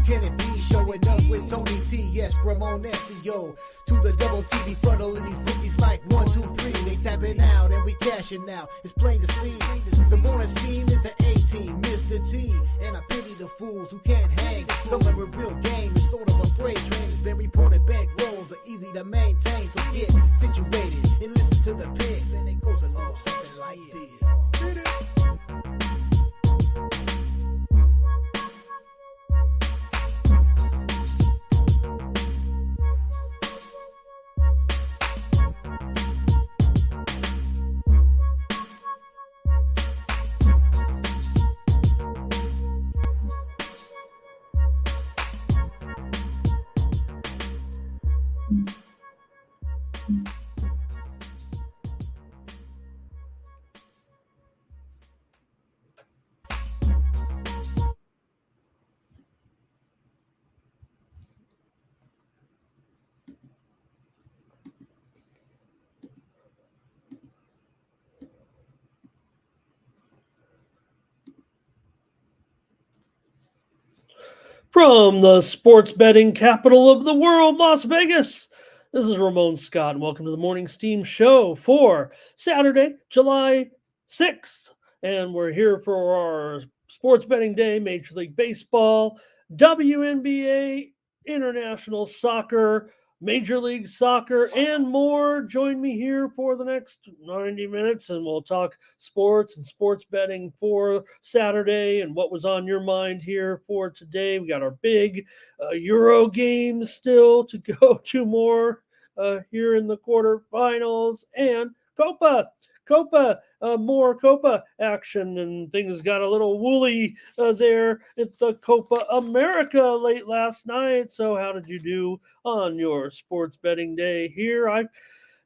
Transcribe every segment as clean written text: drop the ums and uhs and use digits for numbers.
can it be? Showing up with Tony T, yes, Ramon SEO. To the double T, be funneling these bookies like 1, 2, 3. They tapping out and we cashing out. It's plain to see. The bonus team is the A-team, Mr. T. And I pity the fools who can't hang. Coming with real game, it's sort of a freight train. It's been reported bank rolls are easy to maintain. So get situated and listen to the picks. And it goes a little something like this. From the sports betting capital of the world, Las Vegas, this is Ramon Scott, and welcome to the Morning Steam Show for Saturday, July 6th. And we're here for our sports betting day, Major League Baseball, WNBA, international soccer, Major League Soccer, and more. Join me here for the next 90 minutes, and we'll talk sports and sports betting for Saturday and what was on your mind here for today. We got our big Euro games still to go, 2 more here in the quarterfinals, and more Copa action, and things got a little woolly there at the Copa America late last night. So how did you do on your sports betting day here? I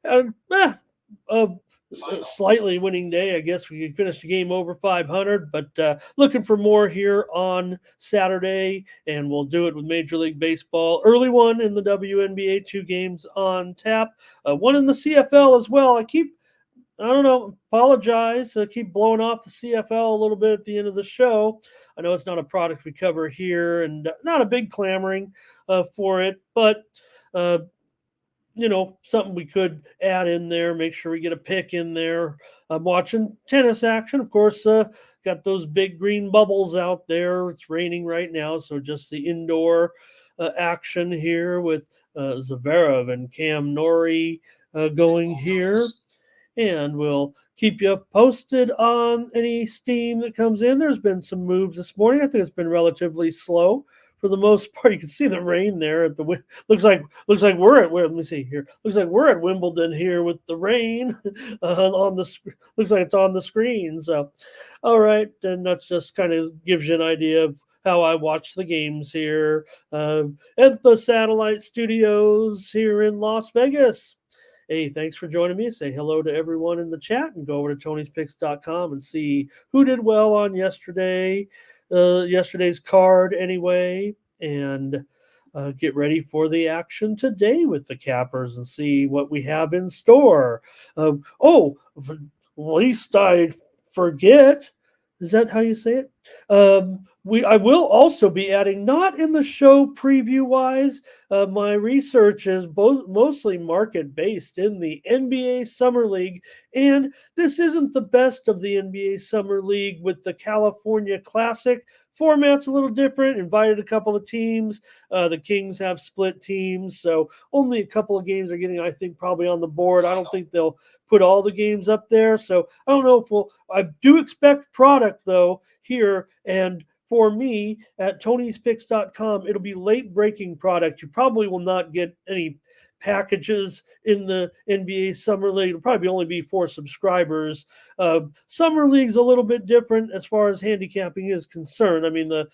had a slightly winning day. I guess we finished the game over 500, but looking for more here on Saturday, and we'll do it with Major League Baseball. Early one in the WNBA, 2 games on tap, one in the CFL as well. Apologize. Keep blowing off the CFL a little bit at the end of the show. I know it's not a product we cover here, and not a big clamoring for it, but something we could add in there, make sure we get a pick in there. I'm watching tennis action. Of course, got those big green bubbles out there. It's raining right now, so just the indoor action here with Zverev and Cam Norrie going here. And we'll keep you posted on any steam that comes in. There's been some moves this morning. I think it's been relatively slow for the most part. You can see the rain there at the looks like we're at let me see here. Looks like we're at Wimbledon here with the rain on the looks like it's on the screen. So, all right, and that's just kind of gives you an idea of how I watch the games here at the satellite studios here in Las Vegas. Hey, thanks for joining me. Say hello to everyone in the chat and go over to tonyspicks.com and see who did well on yesterday's card anyway, and get ready for the action today with the cappers and see what we have in store. Least I forget. Is that how you say it? I will also be adding, not in the show preview-wise, my research is mostly market-based in the NBA Summer League, and this isn't the best of the NBA Summer League with the California Classic. Format's a little different, invited a couple of teams. The Kings have split teams, so only a couple of games are getting, I think, probably on the board. I don't think they'll put all the games up there, so I don't know I do expect product, though, here, and for me, at Tony'sPicks.com, it'll be late-breaking product. You probably will not get any packages in the NBA Summer League. It'll probably only be for subscribers. Summer League's a little bit different as far as handicapping is concerned. I mean, the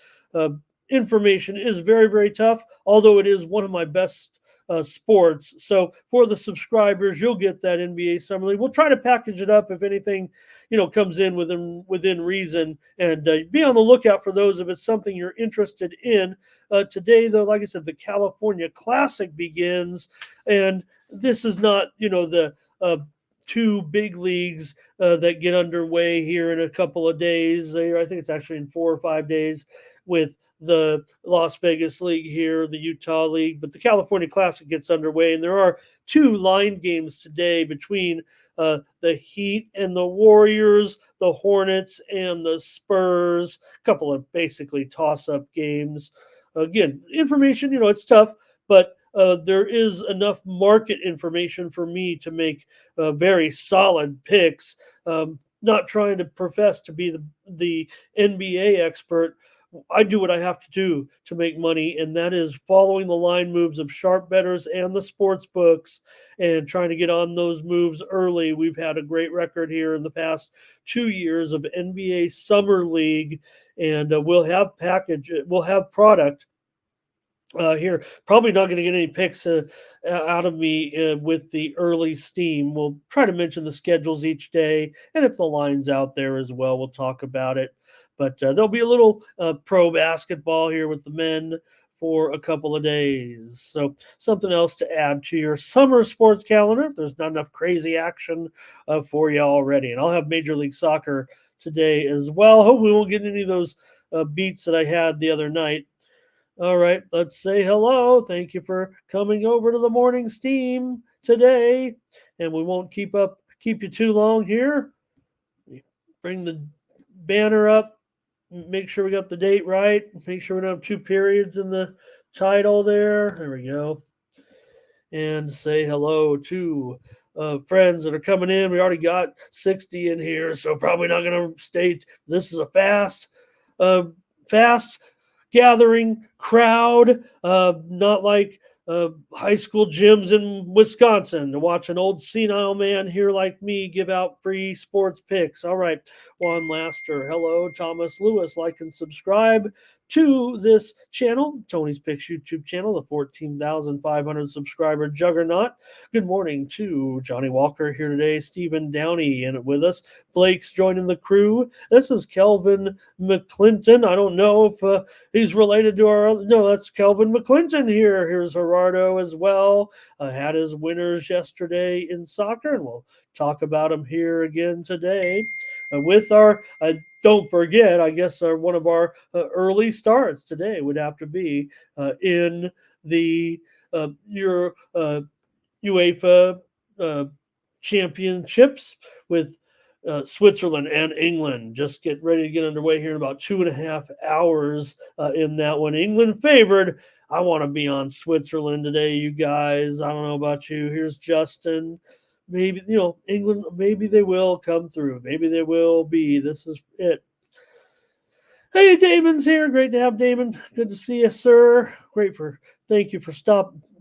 information is very, very tough, although it is one of my best sports. So for the subscribers, you'll get that NBA Summer League. We'll try to package it up if anything, comes in within reason, and be on the lookout for those if it's something you're interested in. Today, though, like I said, the California Classic begins, and this is not, the two big leagues that get underway here in a couple of days. I think it's actually in 4 or 5 days with the Las Vegas League here, the Utah League, but the California Classic gets underway, and there are two line games today between the Heat and the Warriors, the Hornets and the Spurs. A couple of basically toss-up games. Again, information, it's tough, but there is enough market information for me to make very solid picks. Not trying to profess to be the NBA expert. I do what I have to do to make money, and that is following the line moves of sharp bettors and the sports books and trying to get on those moves early. We've had a great record here in the past 2 years of NBA Summer League, and we'll have product here. Probably not going to get any picks out of me with the early steam. We'll try to mention the schedules each day, and if the line's out there as well, we'll talk about it. But there'll be a little pro basketball here with the men for a couple of days. So something else to add to your summer sports calendar if there's not enough crazy action for you already. And I'll have Major League Soccer today as well. Hope we won't get any of those beats that I had the other night. All right, let's say hello. Thank you for coming over to the morning steam today. And we won't keep you too long here. Bring the banner up. Make sure we got the date right. Make sure we don't have two periods in the title there. There we go. And say hello to friends that are coming in. We already got 60 in here, so probably not going to stay. This is a fast gathering crowd, not like high school gyms in Wisconsin to watch an old senile man here like me give out free sports picks. All right, Juan Laster, hello, Thomas Lewis, like and subscribe to this channel, Tony's Picks YouTube channel, the 14,500 subscriber juggernaut. Good morning to Johnny Walker here today, Stephen Downey in it with us. Blake's joining the crew. This is Kelvin McClinton. I don't know if he's related to no, that's Kelvin McClinton here. Here's Gerardo as well. Had his winners yesterday in soccer, and we'll talk about him here again today. With our, don't forget, I guess one of our early starts today would have to be in the UEFA championships with Switzerland and England. Just get ready to get underway here in about 2.5 hours in that one. England favored. I want to be on Switzerland today, you guys. I don't know about you. Here's Justin. Maybe, England, maybe they will come through. Maybe they will be. This is it. Hey, Damon's here. Great to have Damon. Good to see you, sir. Thank you for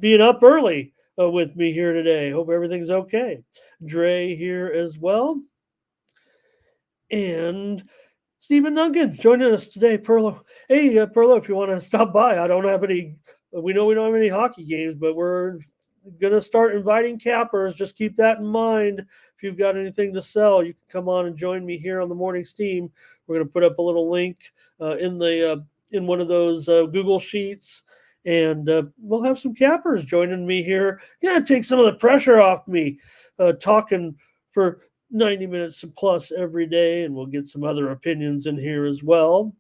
being up early with me here today. Hope everything's okay. Dre here as well. And Stephen Duncan joining us today. Perlo. Hey, Perlo, if you want to stop by, we know we don't have any hockey games, but we're going to start inviting cappers. Just keep that in mind. If you've got anything to sell, you can come on and join me here on the morning steam. We're going to put up a little link in one of those Google Sheets, and we'll have some cappers joining me here. Yeah, take some of the pressure off me talking for 90 minutes plus every day, and we'll get some other opinions in here as well.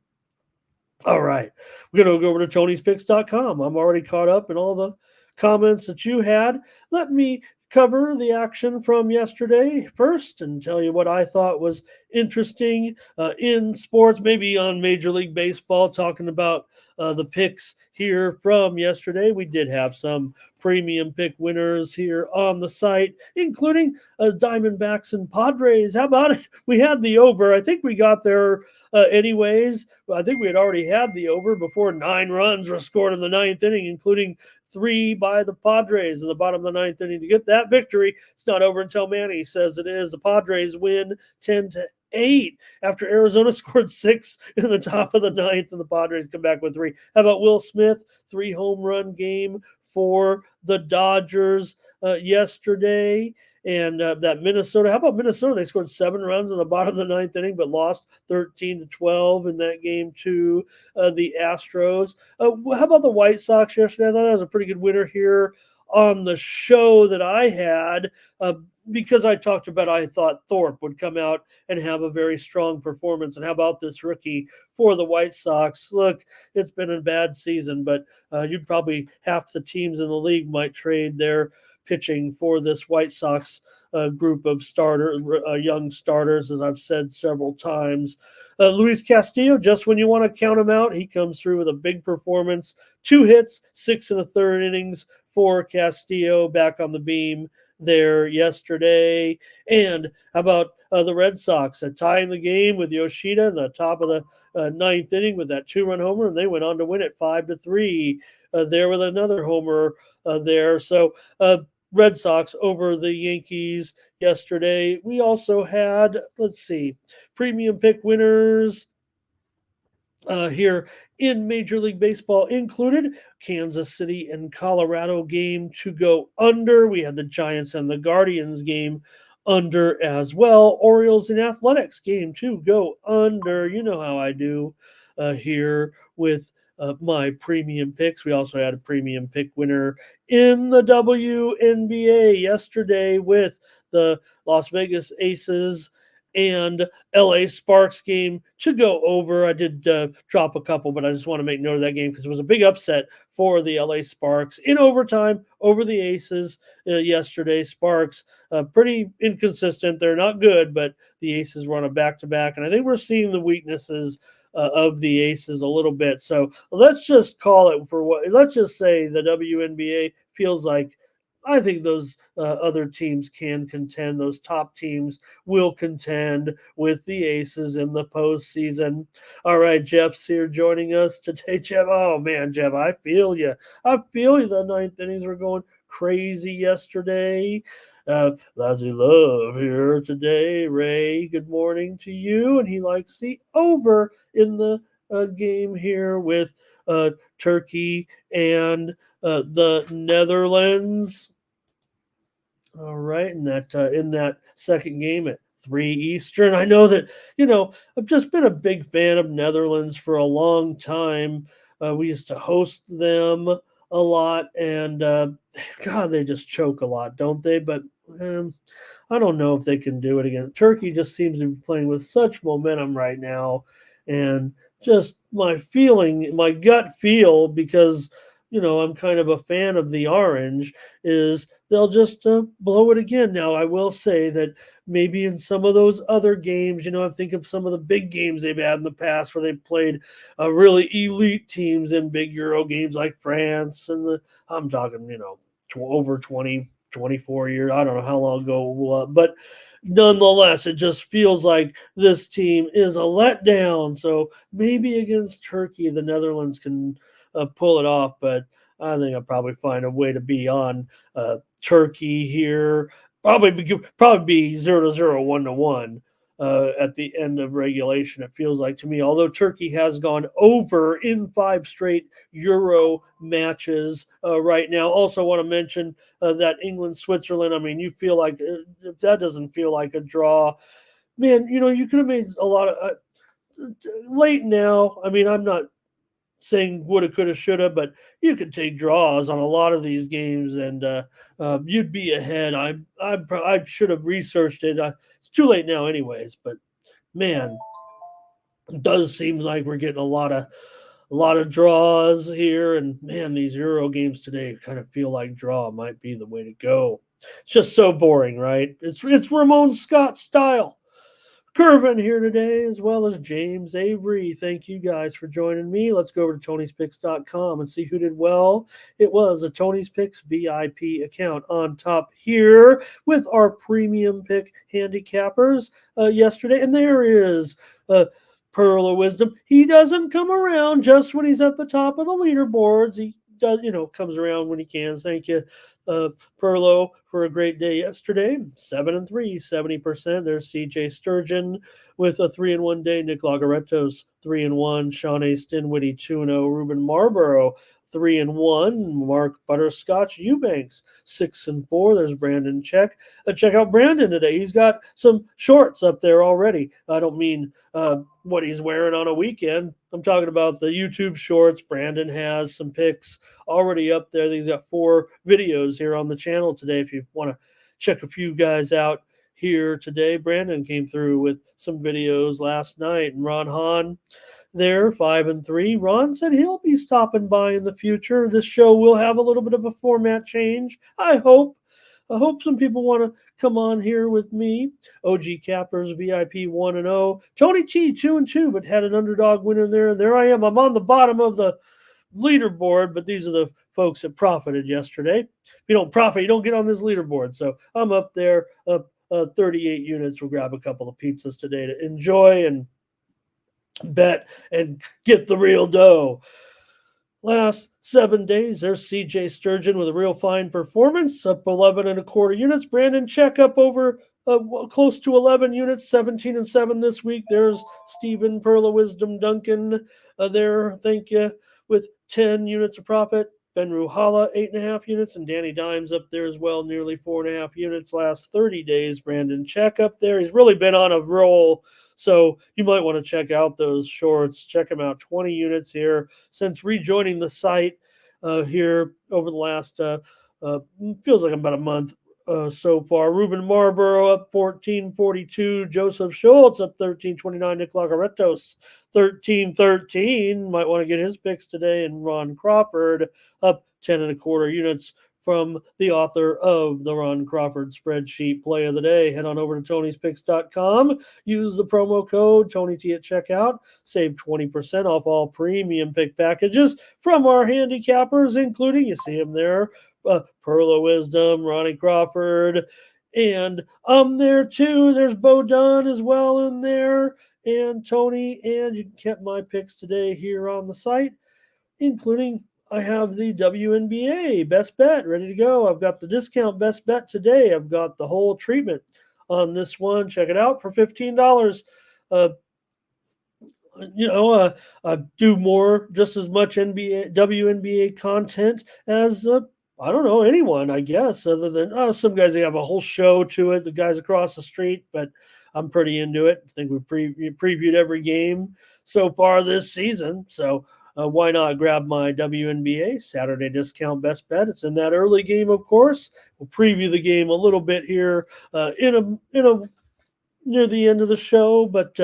All right, we're going to go over to Tony'sPicks.com. I'm already caught up in all the comments that you had. Let me cover the action from yesterday first and tell you what I thought was interesting in sports, maybe on Major League Baseball, talking about the picks here from yesterday. We did have some premium pick winners here on the site, including Diamondbacks and Padres. How about it? We had the over. I think we got there anyways. I think we had already had the over before 9 runs were scored in the 9th inning, including 3 by the Padres in the bottom of the 9th inning to get that victory. It's not over until Manny says it is. The Padres win 10-8 after Arizona scored 6 in the top of the 9th, and the Padres come back with 3. How about Will Smith? 3 home run game for the Dodgers yesterday. And that Minnesota, how about Minnesota? They scored 7 runs in the bottom of the 9th inning, but lost 13-12 in that game to the Astros. How about the White Sox yesterday? I thought that was a pretty good winner here on the show that I had. because I talked about I thought Thorpe would come out and have a very strong performance. And how about this rookie for the White Sox? Look, it's been a bad season, but you'd probably half the teams in the league might trade their pitching for this White Sox group of young starters, as I've said several times. Luis Castillo, just when you want to count him out, he comes through with a big performance. 2 hits, 6 1/3 innings for Castillo, back on the beam there yesterday. And how about the Red Sox tying the game with Yoshida in the top of the ninth inning with that 2-run homer, and they went on to win it 5-3. There with another homer there. So Red Sox over the Yankees yesterday. We also had, let's see, premium pick winners here in Major League Baseball included. Kansas City and Colorado game to go under. We had the Giants and the Guardians game under as well. Orioles and Athletics game to go under. You know how I do here with my premium picks. We also had a premium pick winner in the WNBA yesterday with the Las Vegas Aces and LA Sparks game to go over. I did drop a couple, but I just want to make note of that game because it was a big upset for the LA Sparks in overtime over the Aces yesterday. Sparks pretty inconsistent. They're not good, but the Aces were on a back-to-back, and I think we're seeing the weaknesses of the Aces a little bit. So let's just call it for what. Let's just say the WNBA feels like. I think those other teams can contend. Those top teams will contend with the Aces in the postseason. All right, Jeff's here joining us today. Jeff, oh man, Jeff, I feel you. I feel you. The ninth innings were going crazy yesterday. Lazy Love here today. Ray, good morning to you. And he likes the over in the game here with Turkey and the Netherlands. All right, and that in that second game at 3 Eastern. I know that I've just been a big fan of Netherlands for a long time. We used to host them a lot, and God, they just choke a lot, don't they? But I don't know if they can do it again. Turkey just seems to be playing with such momentum right now, and just my gut feel, because I'm kind of a fan of the orange, is they'll just blow it again. Now, I will say that maybe in some of those other games, I think of some of the big games they've had in the past where they played really elite teams in big Euro games like France I'm talking, over 20, 24 years. I don't know how long ago, but nonetheless, it just feels like this team is a letdown. So maybe against Turkey, the Netherlands can pull it off, but I think I'll probably find a way to be on Turkey here. Probably be 0-0, 1-1 at the end of regulation. It feels like to me, although Turkey has gone over in 5 straight Euro matches right now. Also, want to mention that England-Switzerland. I mean, you feel like if that doesn't feel like a draw, man, you could have made a lot of late now. I mean, I'm not saying woulda, coulda, shoulda, but you could take draws on a lot of these games, and you'd be ahead. I should have researched it. It's too late now, anyways. But man, it does seem like we're getting a lot of draws here, and man, these Euro games today kind of feel like draw might be the way to go. It's just so boring, right? It's Ramon Scott style. Curvin here today, as well as James Avery. Thank you guys for joining me. Let's go over to Tony'sPicks.com and see who did well. It was a Tony's Picks VIP account on top here with our premium pick handicappers yesterday. And there is Pearl of Wisdom. He doesn't come around just when he's at the top of the leaderboards. He does, comes around when he can. Thank you, Perlo, for a great day yesterday. 7-3, 70%. There's CJ Sturgeon with a 3-1 day. Nick Lagarettos, 3-1. Sean A. Stinwitty, 2-0. Ruben Marlborough, 3-1. Mark Butterscotch Eubanks, 6-4. There's Brandon Check. Check out Brandon today. He's got some shorts up there already. I don't mean what he's wearing on a weekend. I'm talking about the YouTube shorts. Brandon has some pics already up there. He's got 4 videos here on the channel today if you want to check a few guys out here today. Brandon came through with some videos last night, and Ron Hahn there, 5-3. Ron said he'll be stopping by in the future. This show will have a little bit of a format change. I hope. I hope some people want to come on here with me. OG Cappers, VIP 1-0. Tony T 2-2, but had an underdog winner there. And there I am. I'm on the bottom of the leaderboard, but these are the folks that profited yesterday. If you don't profit, you don't get on this leaderboard. So I'm up there, up 38 units. We'll grab a couple of pizzas today to enjoy and bet and get the real dough. Last 7 days, there's CJ Sturgeon with a real fine performance, up 11.25 units. Brandon Check up over close to 11 units, 17-7 this week. There's Stephen Pearl of Wisdom Duncan there, thank you, with 10 units of profit. Ben Ruhala, 8.5 units, and Danny Dimes up there as well, nearly 4.5 units last 30 days. Brandon Check up there. He's really been on a roll, so you might want to check out those shorts. Check him out, 20 units here since rejoining the site here over the last, feels like about a month so far. Ruben Marlborough up 14.42. Joseph Schultz up 13.29. Nick Lagaretos 13.13. Might want to get his picks today. And Ron Crawford up 10.25 units from the author of the Ron Crawford Spreadsheet Play of the Day. Head on over to Tony'sPicks.com. Use the promo code TonyT at checkout. Save 20% off all premium pick packages from our handicappers, including, you see them there, Pearl of Wisdom, Ronnie Crawford, and I'm there too. There's Bo Dunn as well in there, and Tony, and you can get my picks today here on the site, including I have the WNBA best bet ready to go. I've got the discount best bet today. I've got the whole treatment on this one. Check it out for $15. I do more, just as much WNBA content as I don't know, anyone, I guess, other than some guys, they have a whole show to it, the guys across the street, but I'm pretty into it. I think we previewed every game so far this season, so why not grab my WNBA Saturday discount best bet? It's in that early game, of course. We'll preview the game a little bit here in a near the end of the show, but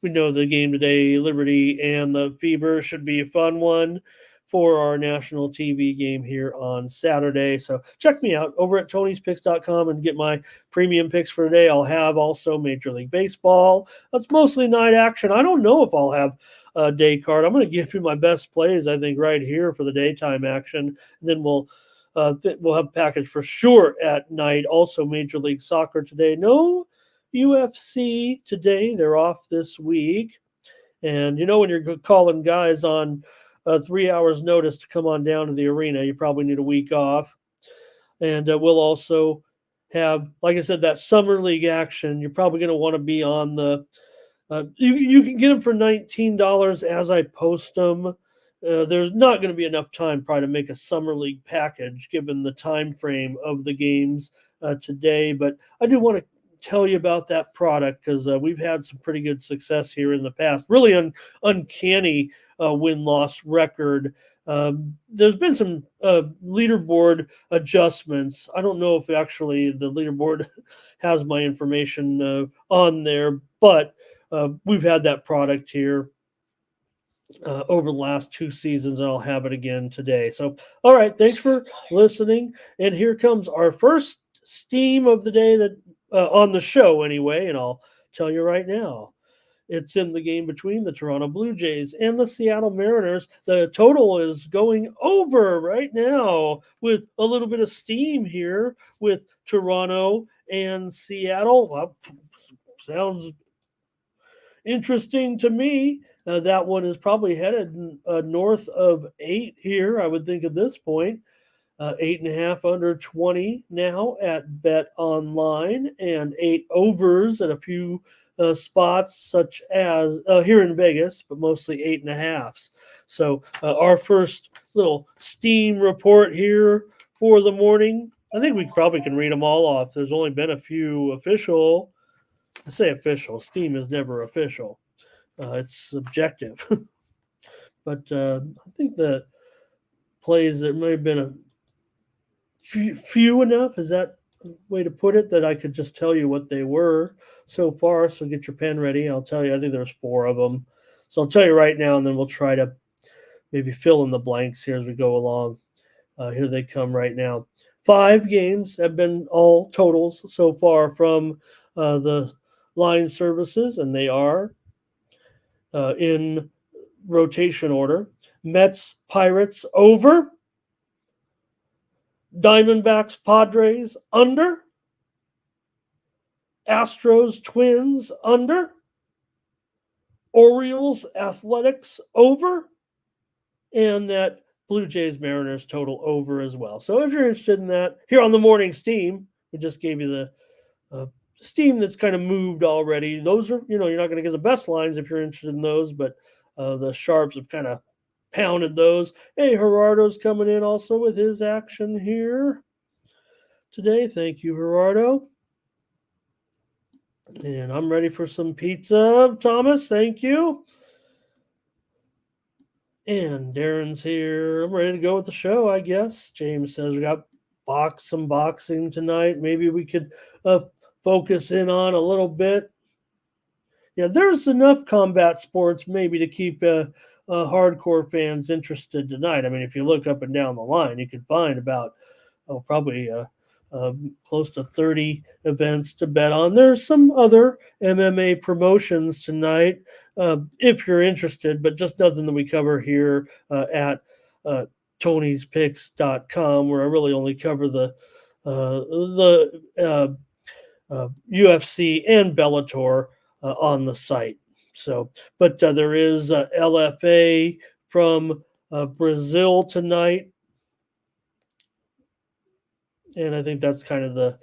we know the game today, Liberty and the Fever, should be a fun one for our national TV game here on Saturday. So check me out over at Tony'sPicks.com and get my premium picks for today. I'll have also Major League Baseball. That's mostly night action. I don't know if I'll have a day card. I'm going to give you my best plays, I think, right here for the daytime action. And then we'll have a package for sure at night. Also Major League Soccer today. No UFC today. They're off this week. And when you're calling guys on 3 hours notice to come on down to the arena, you probably need a week off. And we'll also have, like I said, that summer league action. You're probably going to want to be on the you can get them for $19 as I post them. There's not going to be enough time probably to make a summer league package given the time frame of the games today, but I do want to tell you about that product because we've had some pretty good success here in the past. Really uncanny win-loss record. There's been some leaderboard adjustments. I don't know if actually the leaderboard has my information on there, but we've had that product here over the last 2 seasons, and I'll have it again today. So, all right, thanks for listening. And here comes our first steam of the day that on the show anyway, and I'll tell you right now. It's in the game between the Toronto Blue Jays and the Seattle Mariners. The total is going over right now with a little bit of steam here with Toronto and Seattle. Well, sounds interesting to me. That one is probably headed north of 8 here, I would think at this point. 8.5 under 20 now at Bet Online, and 8 overs at a few spots, such as here in Vegas, but mostly 8.5s. So our first little steam report here for the morning. I think we probably can read them all off. There's only been a few official. I say official. Steam is never official. It's subjective. But I think the plays, there may have been a few enough. Is that way to put it that I could just tell you what they were so far. So get your pen ready. I'll tell you. I think there's 4 of them. So I'll tell you right now, and then we'll try to maybe fill in the blanks here as we go along. Here they come right now. 5 games have been all totals so far from the line services, and they are in rotation order. Mets, Pirates over. Diamondbacks, Padres under. Astros, Twins under. Orioles, Athletics over. And that Blue Jays, Mariners total over as well. So if you're interested in that, here on the morning steam, we just gave you the steam that's kind of moved already. Those are, you're not going to get the best lines if you're interested in those, but the sharps have kind of pounded those. Hey, Gerardo's coming in also with his action here today. Thank you, Gerardo. And I'm ready for some pizza, Thomas. Thank you. And Darren's here. I'm ready to go with the show, I guess. James says we got some boxing tonight. Maybe we could focus in on a little bit. Yeah, there's enough combat sports maybe to keep hardcore fans interested tonight. I mean, if you look up and down the line, you could find about probably close to 30 events to bet on. There's some other MMA promotions tonight if you're interested, but just nothing that we cover here at Tony'sPicks.com, where I really only cover the UFC and Bellator on the site. So, but there is LFA from Brazil tonight, and I think that's kind of the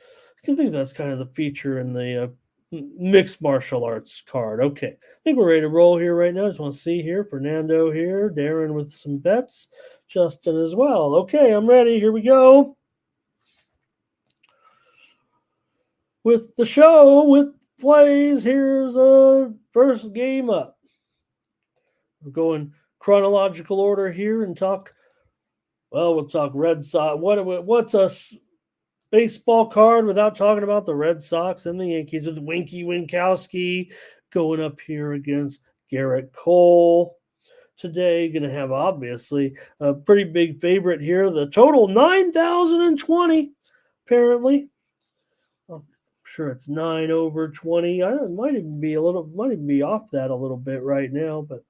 feature in the mixed martial arts card. Okay, I think we're ready to roll here right now. I just want to see here, Fernando here, Darren with some bets, Justin as well. Okay, I'm ready. Here we go. With the show, with plays, here's a first game up. We're going chronological order here and talk. Well, we'll talk Red Sox. What's a baseball card without talking about the Red Sox and the Yankees with Winky Winkowski going up here against Garrett Cole today. Going to have obviously a pretty big favorite here. The total 9,020 apparently. I'm sure it's 9 over 20. It might even be off that a little bit right now, but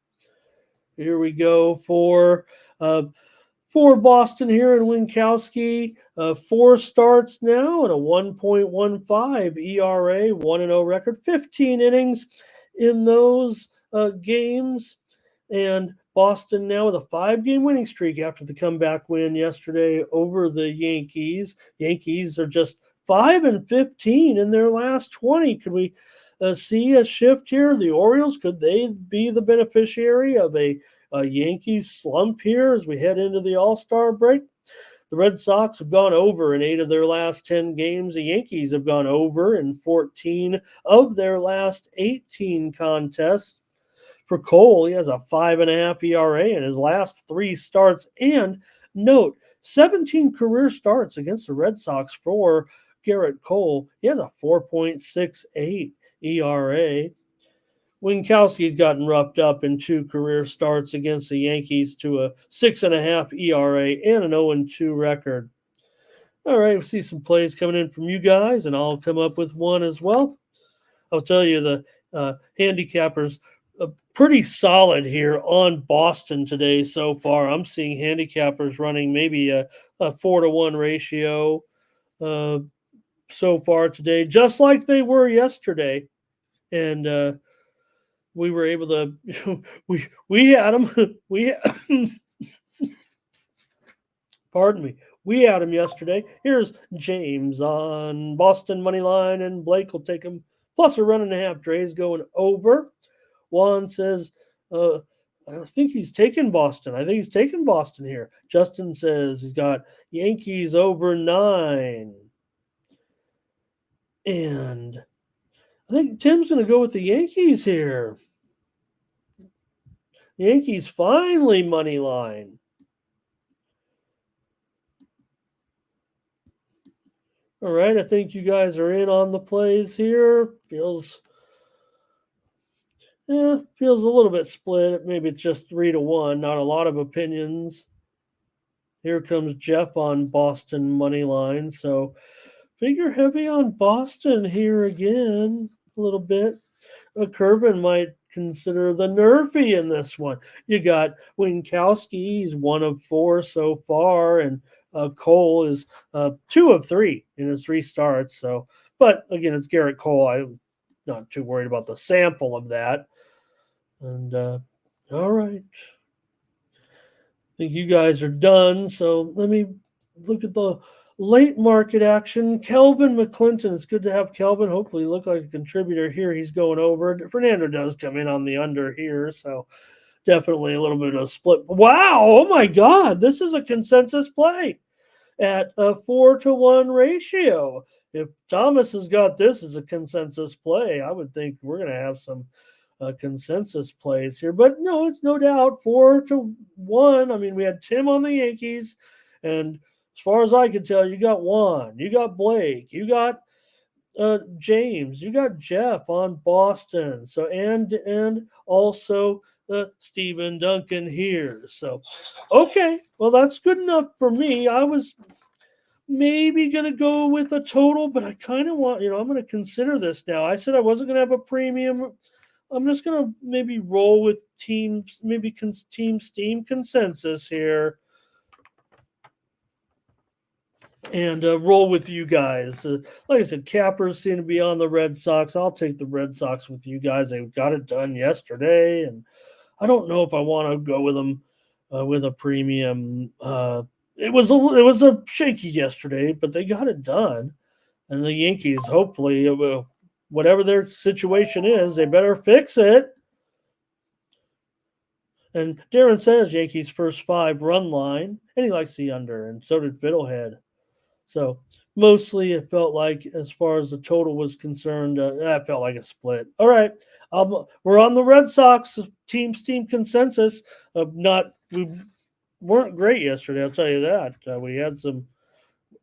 here we go for Boston here in Winkowski. 4 starts now and a 1.15 ERA, 1-0 record, 15 innings in those games. And Boston now with a 5-game winning streak after the comeback win yesterday over the Yankees. Yankees are just 5-15 in their last 20. Could we see a shift here? The Orioles, could they be the beneficiary of a Yankees slump here as we head into the All-Star break? The Red Sox have gone over in 8 of their last 10 games. The Yankees have gone over in 14 of their last 18 contests. For Cole, he has a 5.5 ERA in his last 3 starts. And note, 17 career starts against the Red Sox for Garrett Cole. He has a 4.68 ERA. Winkowski's gotten roughed up in 2 career starts against the Yankees to a 6.5 ERA and an 0-2 record. All right, we'll see some plays coming in from you guys, and I'll come up with one as well. I'll tell you the handicappers pretty solid here on Boston today so far. I'm seeing handicappers running maybe a 4-to-1 ratio so far today, just like they were yesterday. And we were able to, we had them, pardon me, we had them yesterday. Here's James on Boston money line, and Blake will take him plus a 1.5. Dre's going over. Juan says, I think he's taking Boston. Here. Justin says he's got Yankees over 9. And I think Tim's going to go with the Yankees here. Yankees finally money line. All right, I think you guys are in on the plays here. Feels a little bit split. Maybe it's just 3-1. Not a lot of opinions. Here comes Jeff on Boston money line. So figure heavy on Boston here again a little bit. Kerbin might consider the nerfy in this one. You got Winkowski, he's 1 of 4 so far, and Cole is 2 of 3 in his 3 starts. So, but again, it's Garrett Cole. I'm not too worried about the sample of that. And all right, I think you guys are done. So let me look at the late market action. Kelvin McClinton. It's good to have Kelvin. Hopefully, look like a contributor here. He's going over. Fernando does come in on the under here, so definitely a little bit of a split. Wow! Oh my God! This is a consensus play at a 4-to-1 ratio. If Thomas has got this as a consensus play, I would think we're going to have some consensus plays here. But no, it's no doubt 4-to-1. I mean, we had Tim on the Yankees, and as far as I can tell, you got Juan, you got Blake, you got James, you got Jeff on Boston. So and also Stephen Duncan here. So okay, well that's good enough for me. I was maybe gonna go with a total, but I kind of want, I'm gonna consider this now. I said I wasn't gonna have a premium. I'm just gonna maybe roll with teams, maybe team Steam consensus here, and roll with you guys. Like I said, cappers seem to be on the Red Sox. I'll take the Red Sox with you guys. They got it done yesterday, and I don't know if I want to go with them with a premium. It was a shaky yesterday, but they got it done, and the Yankees hopefully whatever their situation is, they better fix it. And Darren says Yankees first 5 run line, and he likes the under, and so did Fiddlehead. So mostly it felt like, as far as the total was concerned, that felt like a split. All right, we're on the Red Sox team consensus. We weren't great yesterday, I'll tell you that. We had some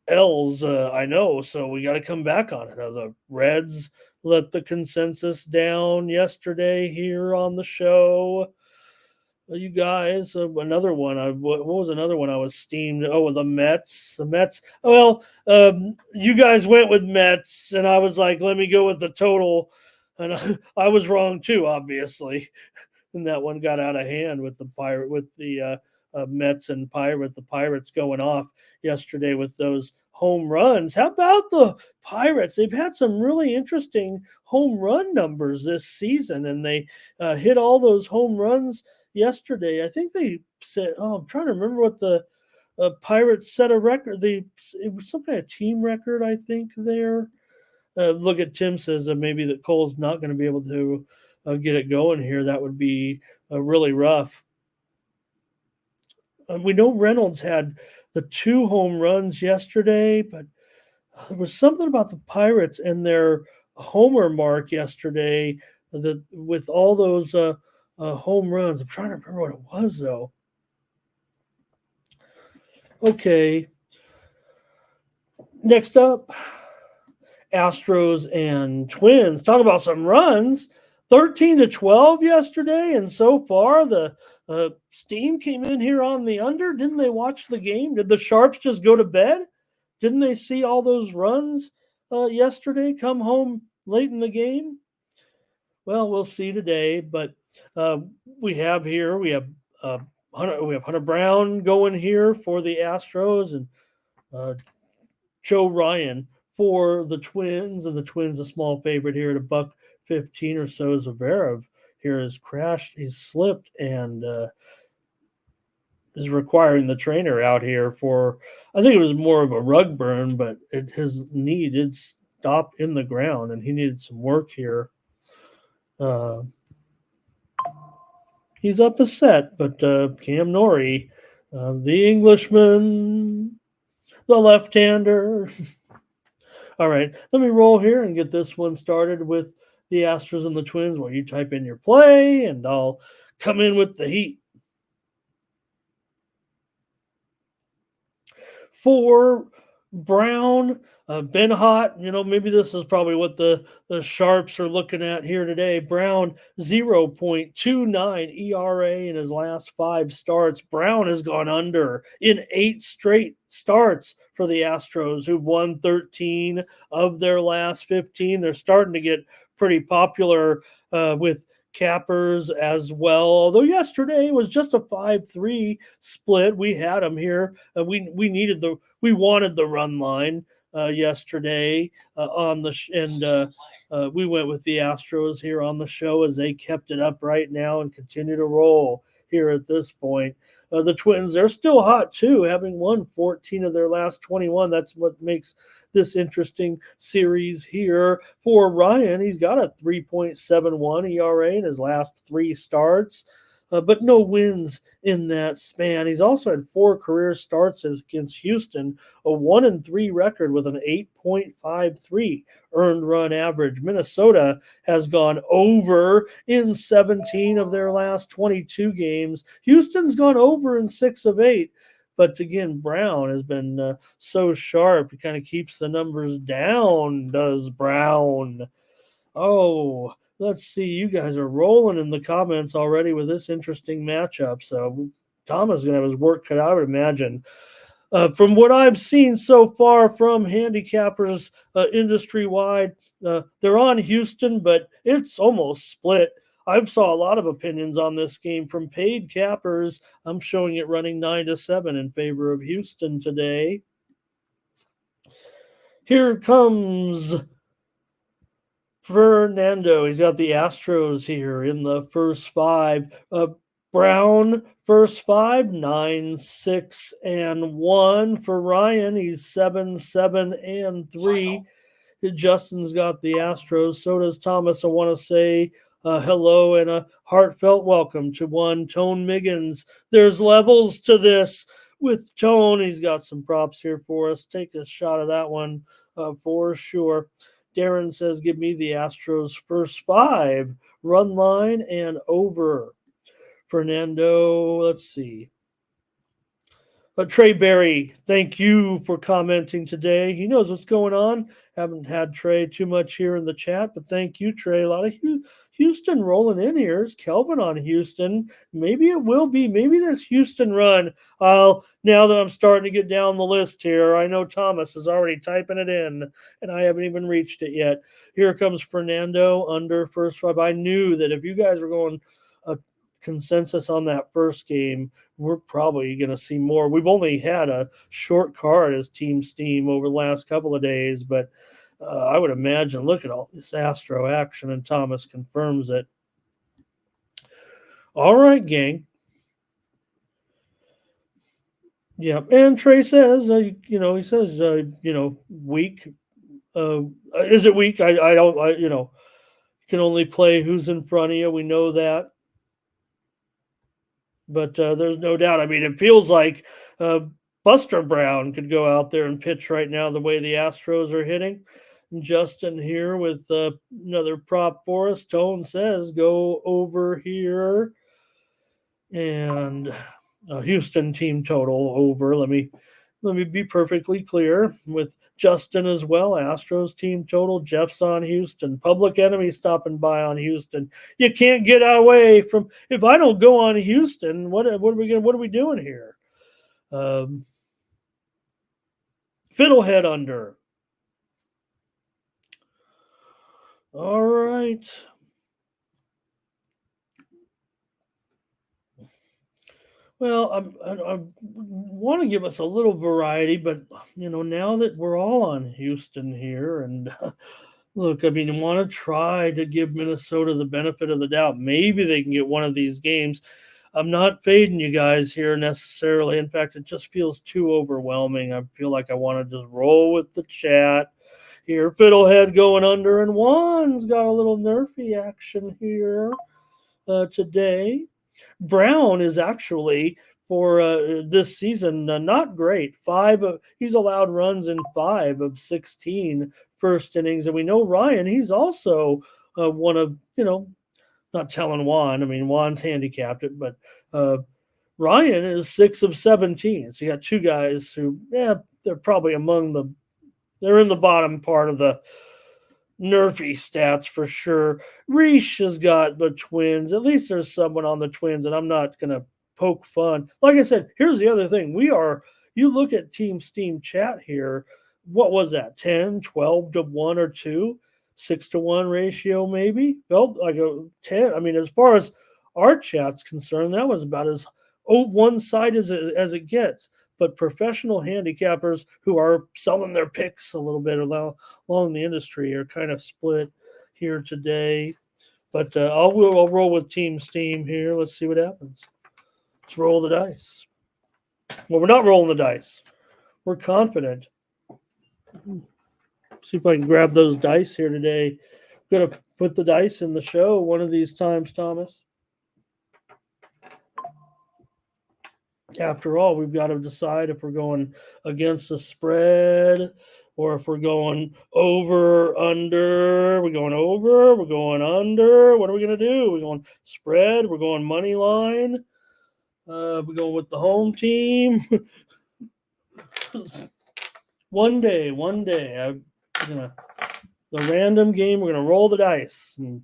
L's, I know, so we got to come back on it. The Reds let the consensus down yesterday here on the show. You guys, another one. What was another one I was steamed? Oh, the Mets. The Mets. Well, you guys went with Mets, and I was like, let me go with the total, and I was wrong too, obviously. And that one got out of hand with the Mets and the Pirates going off yesterday with those home runs. How about the Pirates? They've had some really interesting home run numbers this season, and they hit all those home runs yesterday. I think they said, I'm trying to remember what the Pirates set a record. It was some kind of team record, I think, there. Look at Tim says that maybe that Cole's not going to be able to get it going here. That would be really rough. We know Reynolds had the 2 home runs yesterday, but there was something about the Pirates and their homer mark yesterday that with all those home runs. I'm trying to remember what it was, though. Okay. Next up, Astros and Twins. Talk about some runs. 13-12 yesterday, and so far the Steam came in here on the under. Didn't they watch the game? Did the Sharps just go to bed? Didn't they see all those runs yesterday come home late in the game? Well, we'll see today, but we have Hunter Brown going here for the Astros, and Joe Ryan for the Twins, and the Twins a small favorite here at $1.15 or so. Zverev here has crashed, he's slipped, and is requiring the trainer out here for, I think it was more of a rug burn, but his knee did stop in the ground, and he needed some work here. He's up a set, but Cam Norrie, the Englishman, the left-hander. All right, let me roll here and get this one started with the Astros and the Twins while you type in your play, and I'll come in with the heat. For Brown, been hot. Maybe this is probably what the Sharps are looking at here today. Brown, 0.29 ERA in his last five starts. Brown has gone under in 8 straight starts for the Astros, who've won 13 of their last 15. They're starting to get pretty popular with cappers as well. Although yesterday was just a 5-3 split. We had them here. We wanted the run line yesterday on the we went with the Astros here on the show as they kept it up right now and continue to roll here at this point. The Twins, they're still hot too, having won 14 of their last 21. That's what makes this interesting series here for Ryan. He's got a 3.71 ERA in his last three starts. But no wins in that span. He's also had 4 career starts against Houston, a 1-3 record with an 8.53 earned run average. Minnesota has gone over in 17 of their last 22 games. Houston's gone over in 6 of 8. But again, Brown has been so sharp. He kind of keeps the numbers down, does Brown. Oh, let's see. You guys are rolling in the comments already with this interesting matchup. So Thomas is going to have his work cut out, I would imagine. From what I've seen so far from handicappers industry-wide, they're on Houston, but it's almost split. I've saw a lot of opinions on this game from paid cappers. I'm showing it running 9-7 in favor of Houston today. Here comes Fernando. He's got the Astros here in the first 5. Brown, first 5, 9, 6, and 1 for Ryan. He's 7, 7, and 3. Justin's got the Astros. So does Thomas. I want to say hello and a heartfelt welcome to one Tone Miggins. There's levels to this with Tone. He's got some props here for us. Take a shot of that one for sure. Darren says, give me the Astros first 5, run line and over. Fernando, let's see. Trey Berry, thank you for commenting today. He knows what's going on. Haven't had Trey too much here in the chat, but thank you, Trey. A lot of Houston rolling in here. Is Kelvin on Houston? Maybe it will be. Maybe this Houston run. Now that I'm starting to get down the list here, I know Thomas is already typing it in, and I haven't even reached it yet. Here comes Fernando under first 5. I knew that if you guys were going consensus on that first game, we're probably going to see more. We've only had a short card as Team Steam over the last couple of days, but I would imagine, look at all this Astro action, and Thomas confirms it. All right, gang. Yeah, and Trey says, he says, weak. Is it weak? I don't, you can only play who's in front of you. We know that. But there's no doubt. I mean, it feels like Buster Brown could go out there and pitch right now the way the Astros are hitting. And Justin here with another prop for us. Tone says go over here. And Houston team total over. Let me be perfectly clear with Justin as well. Astros team total. Jeff's on Houston. Public Enemy stopping by on Houston. You can't get away from. If I don't go on Houston, what are we doing here? Fiddlehead under. All right. Well, I want to give us a little variety, but now that we're all on Houston here, and look, I mean, I want to try to give Minnesota the benefit of the doubt. Maybe they can get one of these games. I'm not fading you guys here necessarily. In fact, it just feels too overwhelming. I feel like I want to just roll with the chat here. Fiddlehead going under, and Juan's got a little nerfy action here today. Brown is actually for this season not great. He's allowed runs in 5 of 16 first innings, and we know Ryan. He's also one of not telling Juan. I mean, Juan's handicapped it, but Ryan is 6 of 17. So you got two guys who, they're probably they're in the bottom part of the nerfy stats for sure. Reese has got the Twins. At least there's someone on the Twins, and I'm not going to poke fun. Like I said, here's the other thing. You look at Team Steam chat here. What was that? 10, 12 to 1 or 2? 6 to 1 ratio, maybe? Felt like a 10. I mean, as far as our chat's concerned, that was about as one side as it gets. But professional handicappers who are selling their picks a little bit along the industry are kind of split here today. But I'll roll with Team Steam here. Let's see what happens. Let's roll the dice. Well, we're not rolling the dice. We're confident. See if I can grab those dice here today. I'm going to put the dice in the show one of these times, Thomas. After all, we've got to decide if we're going against the spread or if we're going over, under. We're going over, we're going under. What are we going to do? We're going spread, we're going money line. We're going with the home team. One day. The random game, we're going to roll the dice and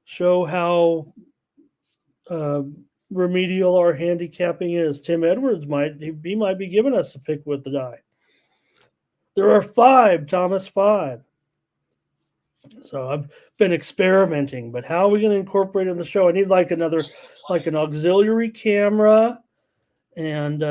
show how remedial our handicapping is. Tim Edwards might be giving us a pick with the die. There are 5, Thomas, 5. So I've been experimenting, but how are we going to incorporate it in the show? I need like an auxiliary camera, and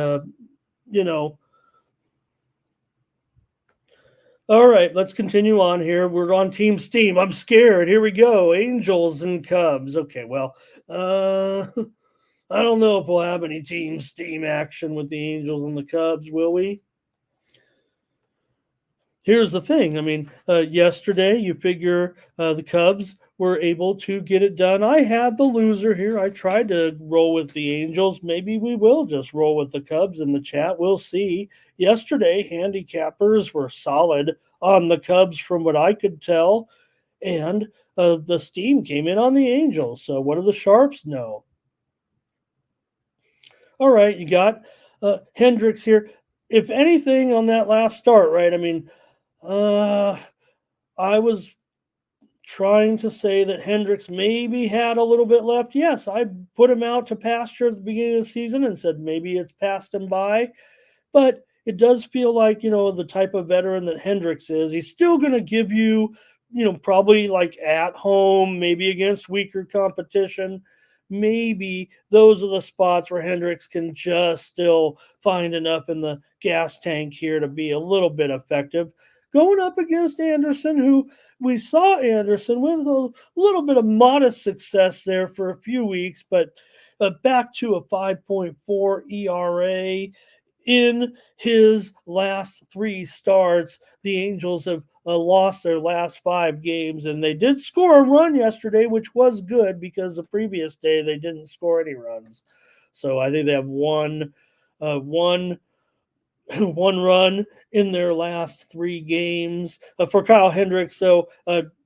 All right, let's continue on here. We're on Team Steam. I'm scared. Here we go. Angels and Cubs. Okay, well, I don't know if we'll have any Team Steam action with the Angels and the Cubs, will we? Here's the thing. I mean, yesterday you figure the Cubs were able to get it done. I had the loser here. I tried to roll with the Angels. Maybe we will just roll with the Cubs in the chat. We'll see. Yesterday, handicappers were solid on the Cubs from what I could tell. And the steam came in on the Angels. So what do the Sharps know? All right, you got Hendricks here. If anything on that last start, right? I mean, I was trying to say that Hendricks maybe had a little bit left. Yes, I put him out to pasture at the beginning of the season and said maybe it's passed him by. But it does feel like, the type of veteran that Hendricks is. He's still going to give you, probably like at home, maybe against weaker competition. Maybe those are the spots where Hendricks can just still find enough in the gas tank here to be a little bit effective. Going up against Anderson, who we saw Anderson with a little bit of modest success there for a few weeks, but back to a 5.4 ERA. In his last 3 starts, the Angels have lost their last 5 games, and they did score a run yesterday, which was good because the previous day they didn't score any runs. So I think they have one run in their last 3 games for Kyle Hendricks. So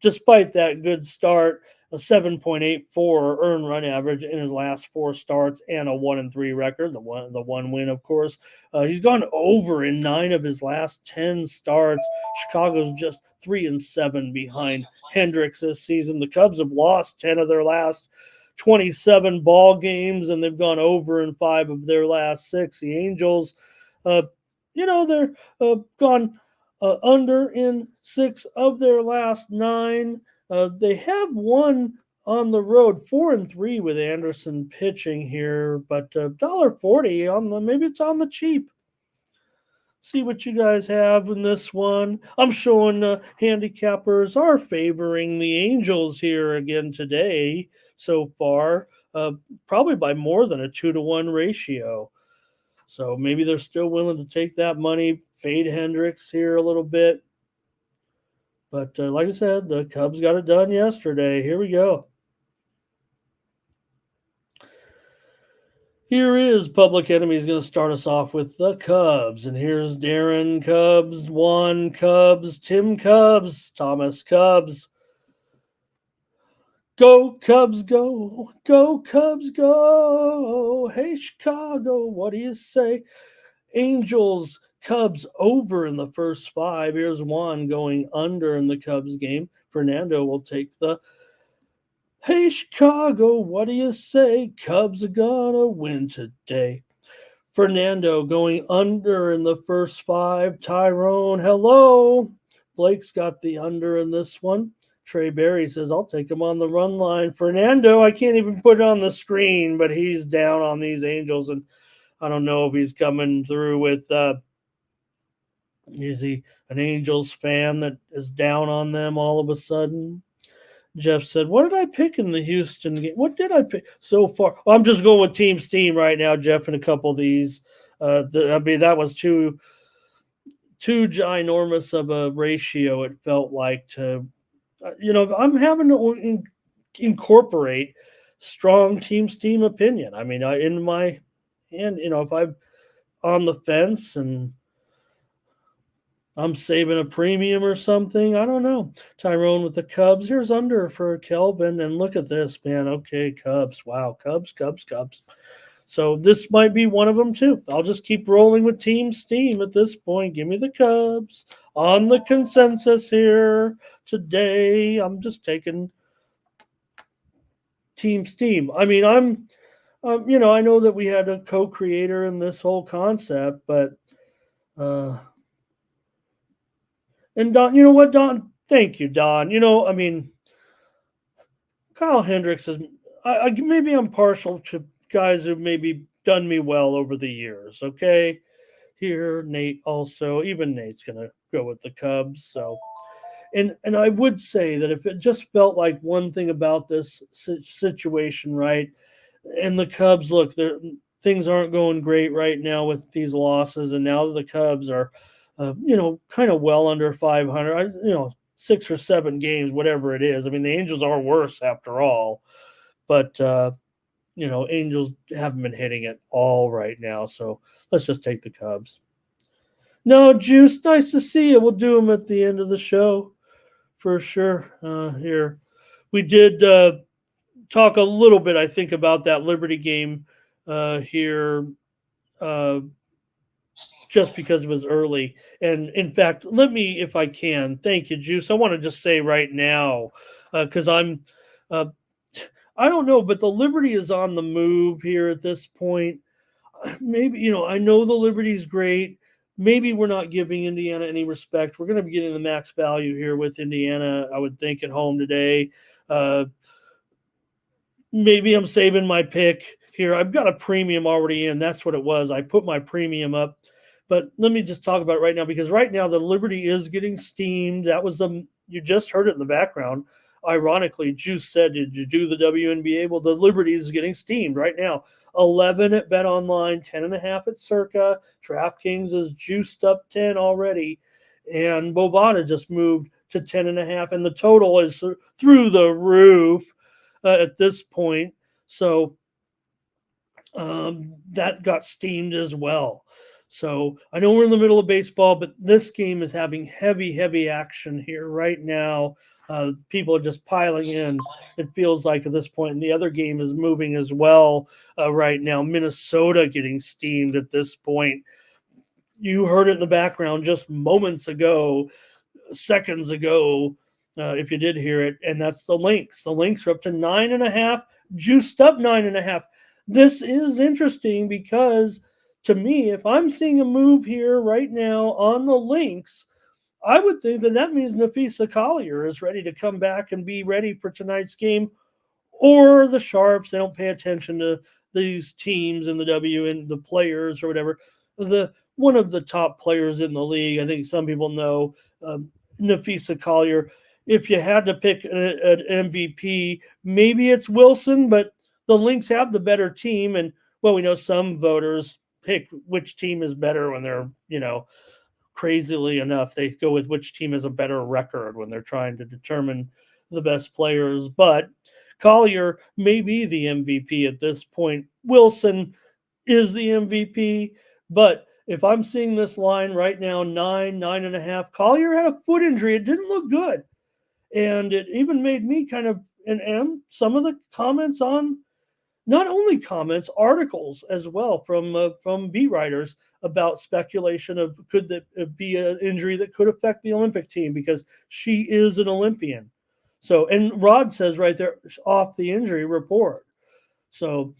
despite that good start, a 7.84 earned run average in his last 4 starts and a 1-3 record, the one win, of course. He's gone over in 9 of his last 10 starts. Chicago's just 3-7 behind Hendricks this season. The Cubs have lost 10 of their last 27 ball games, and they've gone over in 5 of their last 6. The Angels, they're gone under in 6 of their last 9. They have won on the road 4-3 with Anderson pitching here, but $1.40 maybe it's on the cheap. See what you guys have in this one. I'm showing handicappers are favoring the Angels here again today so far, probably by more than a 2-to-1 ratio. So maybe they're still willing to take that money, fade Hendricks here a little bit. But like I said, the Cubs got it done yesterday. Here we go. Here is Public Enemy. He's going to start us off with the Cubs. And here's Darren Cubs, Juan Cubs, Tim Cubs, Thomas Cubs. Go Cubs, go, go Cubs, go. Hey Chicago, what do you say? Angels, Cubs over in the first five. Here's Juan going under in the Cubs game. Fernando will take the Hey Chicago, what do you say? Cubs are gonna win today. Fernando going under in the first five. Tyrone, hello. Blake's got the under in this one. Trey Berry says, I'll take him on the run line. Fernando, I can't even put it on the screen, but he's down on these Angels. And I don't know if he's coming through with, is he an Angels fan that is down on them all of a sudden? Jeff said, what did I pick in the Houston game? What did I pick so far? Well, I'm just going with Team Steam right now, Jeff, and a couple of these. That was too ginormous of a ratio, it felt like, to, I'm having to incorporate strong Team Steam opinion. I mean, in my hand, if I'm on the fence and I'm saving a premium or something. I don't know. Tyrone with the Cubs. Here's under for Kelvin. And look at this, man. Okay, Cubs. Wow. Cubs, Cubs, Cubs. So this might be one of them, too. I'll just keep rolling with Team Steam at this point. Give me the Cubs on the consensus here today. I'm just taking Team Steam. I mean, I know that we had a co-creator in this whole concept, but, and Don, you know what, Don? Thank you, Don. I mean, Kyle Hendricks is. Maybe I'm partial to guys who've maybe done me well over the years. Okay, here Nate also. Even Nate's gonna go with the Cubs. So, and I would say that if it just felt like one thing about this situation, right, and the Cubs, look, things aren't going great right now with these losses, and now the Cubs are, kind of well under 500. 6 or 7 games, whatever it is. I mean, the Angels are worse after all, but Angels haven't been hitting it all right now. So let's just take the Cubs. No, Juice, nice to see you. We'll do them at the end of the show for sure. Here, we did talk a little bit, I think, about that Liberty game here. Just because it was early. And in fact, let me, if I can, thank you, Juice. I want to just say right now, because I don't know, but the Liberty is on the move here at this point. Maybe, I know the Liberty's great. Maybe we're not giving Indiana any respect. We're going to be getting the max value here with Indiana, I would think, at home today. Maybe I'm saving my pick here. I've got a premium already in. That's what it was. I put my premium up. But let me just talk about it right now, because right now the Liberty is getting steamed. That was you just heard it in the background. Ironically, Juice said, did you do the WNBA? Well, the Liberty is getting steamed right now. 11 at Bet Online, 10.5 at Circa. DraftKings is juiced up 10 already. And Bovada just moved to 10.5. And the total is through the roof at this point. So that got steamed as well. So I know we're in the middle of baseball, but this game is having heavy action here right now. People are just piling in, it feels like, at this point. And the other game is moving as well right now. Minnesota getting steamed at this point. You heard it in the background just moments ago, seconds ago, if you did hear it. And that's the Lynx. The Lynx are up to 9.5, juiced up 9.5. This is interesting because, to me, if I'm seeing a move here right now on the Lynx, I would think that means Nafisa Collier is ready to come back and be ready for tonight's game. Or the Sharps, they don't pay attention to these teams in the W and the players or whatever. One of the top players in the league, I think some people know, Nafisa Collier. If you had to pick an MVP, maybe it's Wilson, but the Lynx have the better team. And, well, we know some voters pick which team is better when they're, crazily enough, they go with which team has a better record when they're trying to determine the best players. But Collier may be the MVP at this point. Wilson is the MVP. But if I'm seeing this line right now, 9.5, Collier had a foot injury. It didn't look good. And it even made me kind of and some of the comments on, not only comments, articles as well from beat writers about speculation of could that be an injury that could affect the Olympic team because she is an Olympian. So, and Rod says right there off the injury report. So,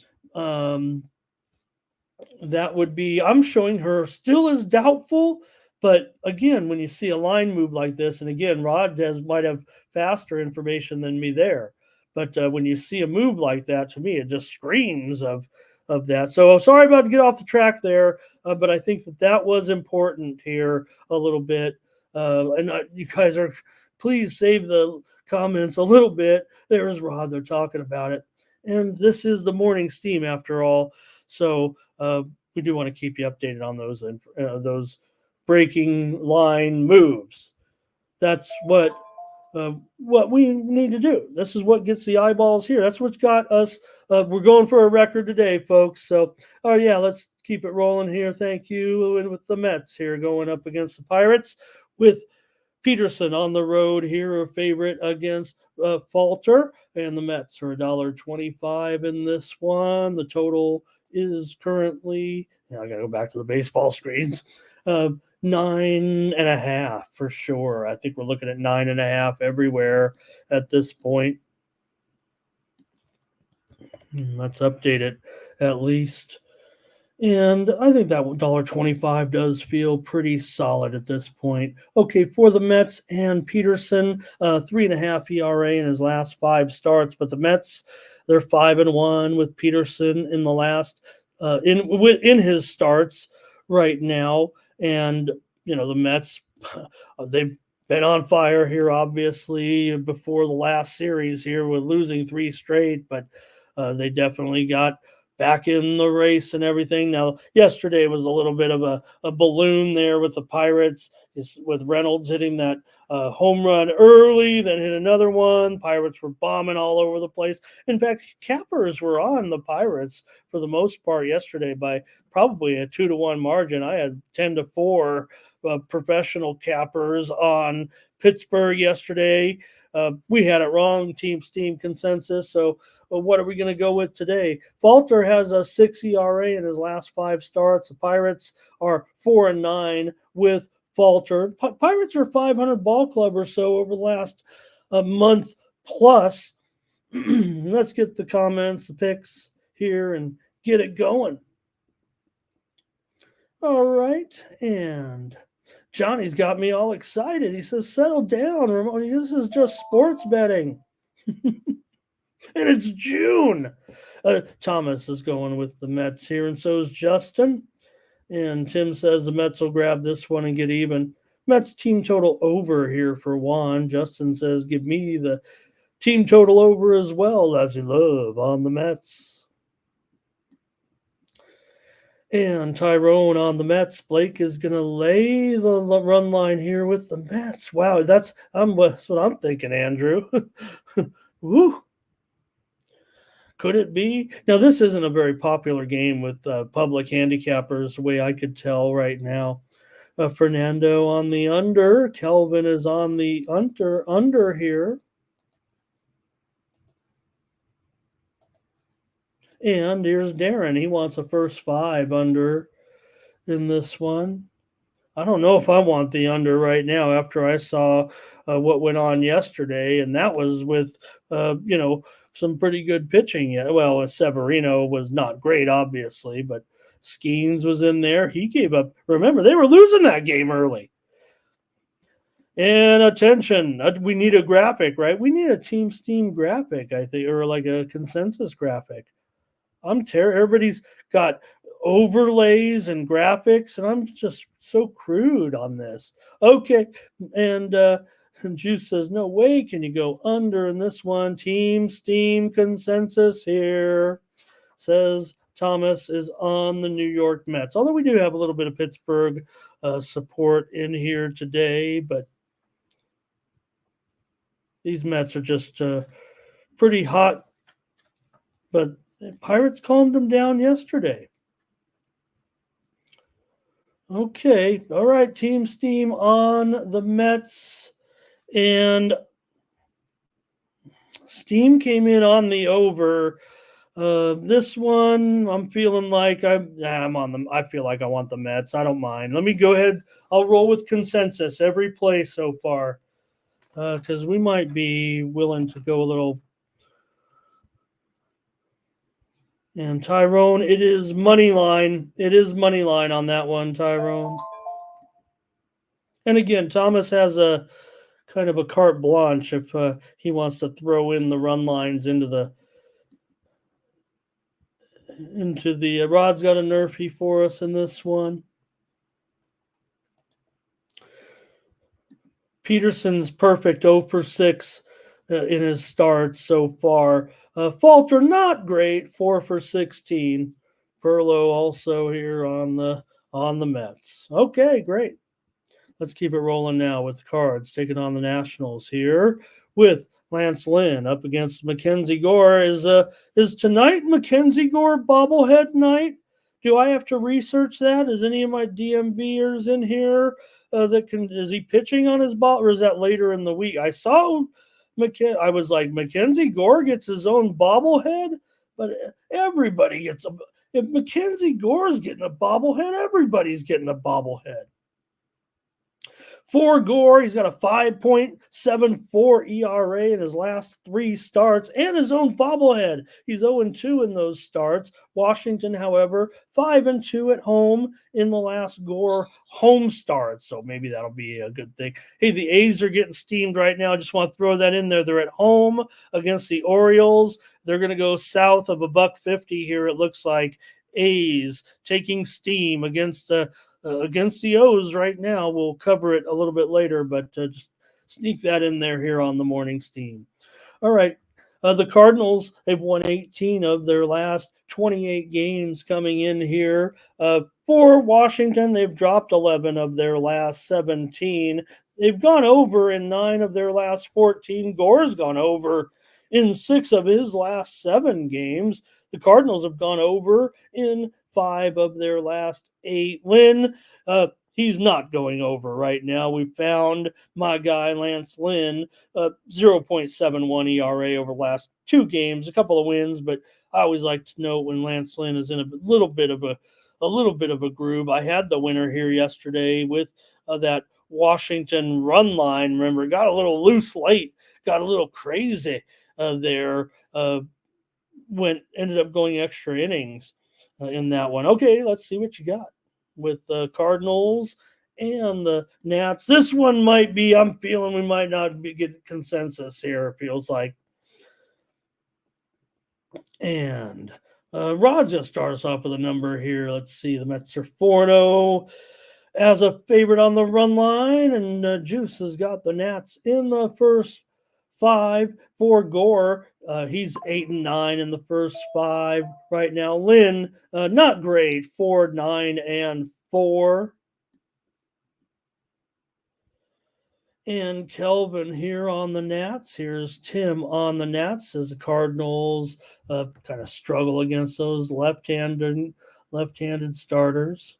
that would be, I'm showing her still as doubtful. But again, when you see a line move like this, and again, might have faster information than me there. But when you see a move like that, to me, it just screams of that. So sorry about to get off the track there, but I think that was important here a little bit. And you guys are, please save the comments a little bit. There's Rod, they're talking about it. And this is the morning steam after all. So we do want to keep you updated on those breaking line moves. That's what we need to do. This is what gets the eyeballs here. That's what's got us. We're going for a record today, folks. So, oh yeah, let's keep it rolling here. Thank you. And with the Mets here going up against the Pirates with Peterson on the road here, a favorite against Falter, and the Mets are $1.25 in this one. The total is currently, I got to go back to the baseball screens, 9.5 for sure. I think we're looking at 9.5 everywhere at this point. Let's update it at least. And I think that $1.25 does feel pretty solid at this point. Okay, for the Mets and Peterson, 3.5 ERA in his last 5 starts. But the Mets, they're 5-1 with Peterson in the last in his starts right now. And the Mets, they've been on fire here, obviously, before the last series here with losing 3 straight, but they definitely got back in the race and everything. Now, yesterday was a little bit of a balloon there with the Pirates, with Reynolds hitting that home run early, then hit another one. Pirates were bombing all over the place. In fact, cappers were on the Pirates for the most part yesterday by probably a 2-1 margin. I had 10-4 professional cappers on Pittsburgh yesterday. We had it wrong, team steam consensus. So what are we going to go with today? Falter has a 6 ERA in his last 5 starts. The Pirates are 4-9 with Falter. Pirates are 500 ball club or so over the last month plus. Let's get the comments, the picks here, and get it going. All right, and Johnny's got me all excited. He says, settle down, Ramon. This is just sports betting. And it's June. Thomas is going with the Mets here, and so is Justin. And Tim says the Mets will grab this one and get even. Mets team total over here for Juan. Justin says, give me the team total over as well, as you love on the Mets. And Tyrone on the Mets. Blake is going to lay the run line here with the Mets. Wow, that's what I'm thinking, Andrew. Woo. Could it be? Now, this isn't a very popular game with public handicappers, the way I could tell right now. Fernando on the under. Kelvin is on the under here. And here's Darren. He wants a first 5 under in this one. I don't know if I want the under right now after I saw what went on yesterday, and that was with, some pretty good pitching. Yeah, well, Severino was not great, obviously, but Skeens was in there. He gave up. Remember, they were losing that game early. And attention, we need a graphic, right? We need a Team Steam graphic, I think, or like a consensus graphic. Everybody's got overlays and graphics, and I'm just so crude on this. Okay, and Juice says, no way can you go under in this one. Team Steam consensus here, says Thomas is on the New York Mets. Although we do have a little bit of Pittsburgh support in here today, but these Mets are just pretty hot. But Pirates calmed them down yesterday. Okay. All right. Team Steam on the Mets. And Steam came in on the over. This one, I'm feeling like I'm on them. I feel like I want the Mets. I don't mind. Let me go ahead. I'll roll with consensus every play so far, because we might be willing to go a little. And Tyrone, it is money line. It is money line on that one, Tyrone. And again, Thomas has a kind of a carte blanche if he wants to throw in the run lines into the Rod's got a nerfy for us in this one. Peterson's perfect 0 for 6 in his starts so far. Falter not great, 4 for 16. Perlow also here on the Mets. Okay, great. Let's keep it rolling now with the Cards taking on the Nationals here with Lance Lynn up against Mackenzie Gore. Is tonight Mackenzie Gore bobblehead night? Do I have to research that? Is any of my DMVers in here is he pitching on his ball, or is that later in the week? I saw I was like, Mackenzie Gore gets his own bobblehead, but everybody gets if Mackenzie Gore's getting a bobblehead, everybody's getting a bobblehead. For Gore, he's got a 5.74 ERA in his last 3 starts and his own bobblehead. He's 0-2 in those starts. Washington, however, 5-2 at home in the last Gore home start. So maybe that'll be a good thing. Hey, the A's are getting steamed right now. I just want to throw that in there. They're at home against the Orioles. They're going to go south of $1.50 here, it looks like. A's taking steam against the O's right now. We'll cover it a little bit later, but just sneak that in there here on the morning steam. All right. The Cardinals, they've won 18 of their last 28 games coming in here. For Washington, they've dropped 11 of their last 17. They've gone over in 9 of their last 14. Gore's gone over in 6 of his last 7 games. The Cardinals have gone over in 5 of their last 8. Lynn, he's not going over right now. We found my guy, Lance Lynn, 0.71 ERA over the last 2 games, a couple of wins, but I always like to note when Lance Lynn is in a little bit of a groove. I had the winner here yesterday with that Washington run line. Remember, got a little loose late, got a little crazy there. Ended up going extra innings in that one. Okay, let's see what you got with the Cardinals and the Nats. This one might be, I'm feeling we might not get consensus here, it feels like. And Rod's going to start us off with a number here. Let's see. The Mets are 4-0 as a favorite on the run line. And Juice has got the Nats in the first 5. For Gore, he's 8-9 in the first 5 right now. Lynn, not great, 4-9-4. And Kelvin here on the Nats. Here's Tim on the Nats as the Cardinals kind of struggle against those left-handed starters.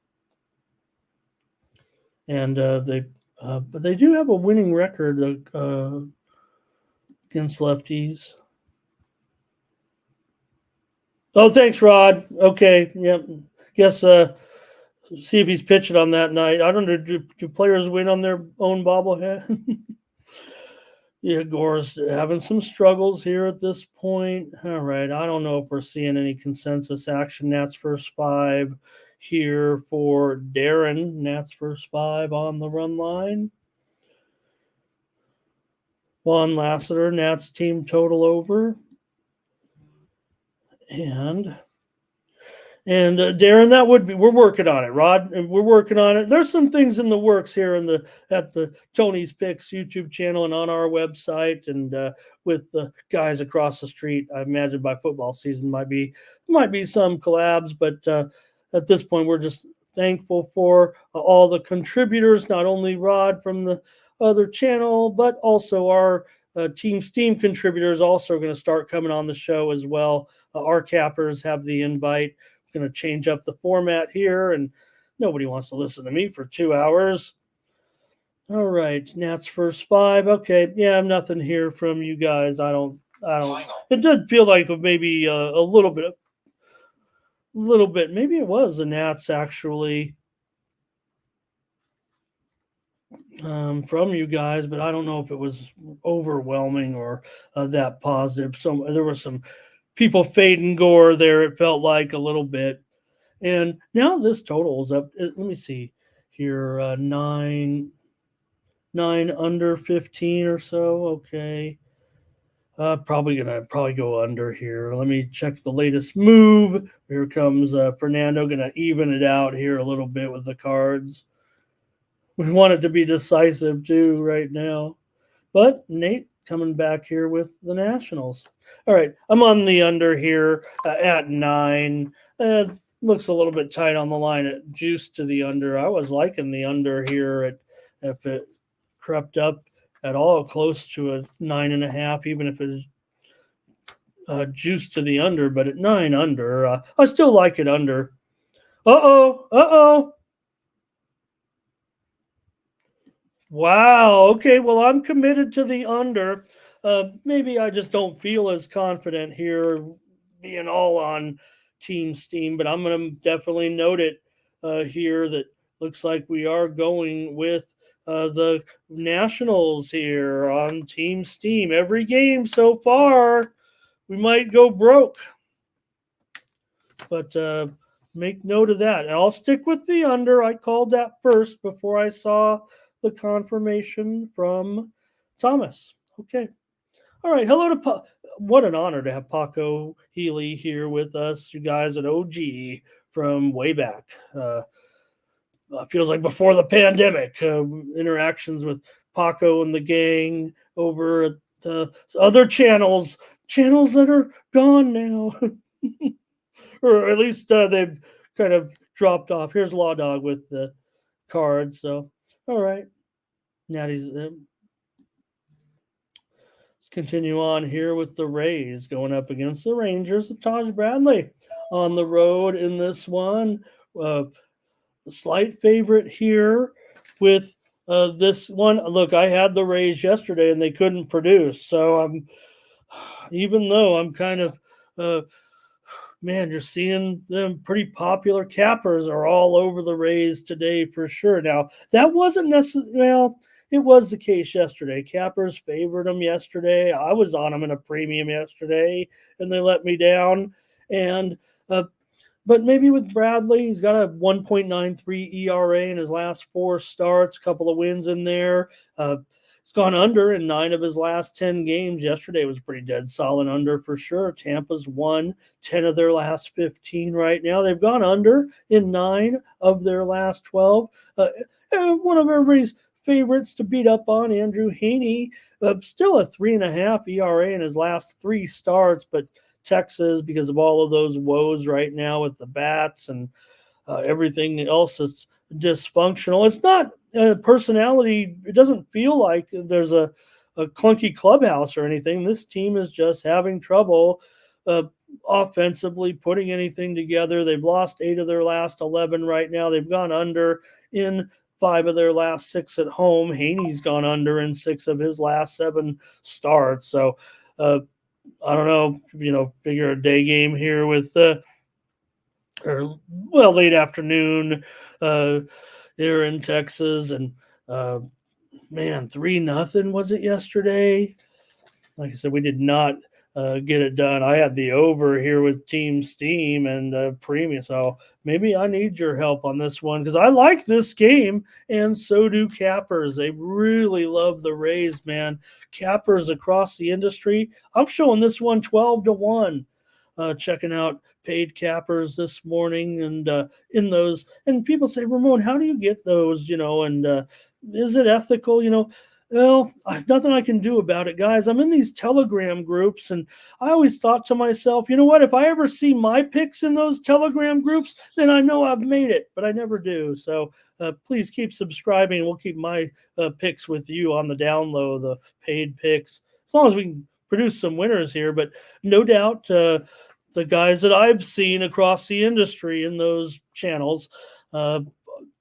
And but they do have a winning record against lefties. Oh, thanks, Rod. Okay, yep. Guess see if he's pitching on that night. I don't know. Do players win on their own bobblehead? Yeah, Gore's having some struggles here at this point. All right. I don't know if we're seeing any consensus action. Nats first 5 here for Darren. Nats first 5 on the run line. Juan Lassiter, Nats team total over. And Darren, that would be, we're working on it, Rod. We're working on it. There's some things in the works here at the Tony's Picks YouTube channel and on our website, and with the guys across the street. I imagine by football season might be some collabs, but at this point we're just thankful for all the contributors, not only Rod from the other channel, but also our Team Steam contributors also are going to start coming on the show as well. Our cappers have the invite. Going to change up the format here, and nobody wants to listen to me for 2 hours. All right, Nats first 5. Okay, yeah, nothing here from you guys. I don't I don't. It did feel like maybe a little bit. Maybe it was the Nats actually from you guys, but I don't know if it was overwhelming or that positive. So there was some people fading gore there. It felt like a little bit, and now this total is up. Let me see here, nine under 15 or so. Okay. Probably go under here. Let me check the latest move. Here comes Fernando, gonna even it out here a little bit with the cards. We want it to be decisive too right now. But Nate coming back here with the Nationals. All right, I'm on the under here at 9. Looks a little bit tight on the line at juice to the under. I was liking the under here at if it crept up at all close to a 9.5, even if it's juice to the under. But at 9 under, I still like it under. Uh-oh. Wow. Okay. Well, I'm committed to the under. Maybe I just don't feel as confident here, being all on Team Steam, but I'm going to definitely note it here that looks like we are going with the Nationals here on Team Steam. Every game so far, we might go broke, but make note of that. And I'll stick with the under. I called that first before I saw the confirmation from Thomas. Okay. All right. Hello to what an honor to have Paco Healy here with us, you guys at OG from way back. Feels like before the pandemic. Interactions with Paco and the gang over at the other channels that are gone now. Or at least they've kind of dropped off. Here's Law Dog with the cards. So, all right. Natty's. Let's continue on here with the Rays going up against the Rangers. Taj Bradley on the road in this one. Slight favorite here with this one. Look, I had the Rays yesterday and they couldn't produce. So even though I'm kind of man, you're seeing them pretty popular. Cappers are all over the Rays today for sure. Now, that wasn't necessarily, well, it was the case yesterday. Cappers favored them yesterday. I was on them in a premium yesterday, and they let me down. And but maybe with Bradley, he's got a 1.93 ERA in his last 4 starts, a couple of wins in there. He's gone under in 9 of his last 10 games. Yesterday was pretty dead solid under for sure. Tampa's won 10 of their last 15 right now. They've gone under in 9 of their last 12. One of everybody's favorites to beat up on, Andrew Heaney, still a 3.5 ERA in his last 3 starts, but Texas, because of all of those woes right now with the bats and everything else is dysfunctional. It's not personality. It doesn't feel like there's a clunky clubhouse or anything. This team is just having trouble offensively putting anything together. They've lost 8 of their last 11 right now. They've gone under in 5 of their last 6 at home. Haney's gone under in 6 of his last 7 starts. So I don't know, figure a day game here with late afternoon here in Texas, and man, 3-0 was it yesterday? Like I said, we did not get it done. I had the over here with Team Steam and Premium, so maybe I need your help on this one because I like this game, and so do Cappers. They really love the Rays, man. Cappers across the industry. I'm showing this one 12-1. Checking out paid Cappers this morning, and in those, and people say, Ramon, how do you get those? And is it ethical? Well, nothing I can do about it, guys. I'm in these Telegram groups, and I always thought to myself, you know what? If I ever see my picks in those Telegram groups, then I know I've made it, but I never do. So please keep subscribing, and we'll keep my picks with you on the down low, the paid picks, as long as we can produce some winners here. But no doubt the guys that I've seen across the industry in those channels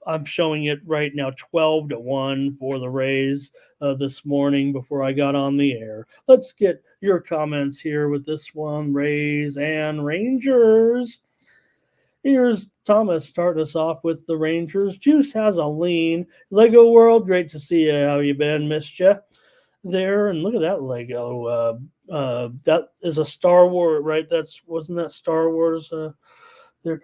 I'm showing it right now 12-1 for the Rays this morning before I got on the air. Let's get your comments here with this one, Rays and Rangers. Here's Thomas starting us off with the Rangers. Juice has a lean. Lego World, great to see you. How you been? Missed you there. And look at that Lego. That is a Star Wars, right? Wasn't that Star Wars? There,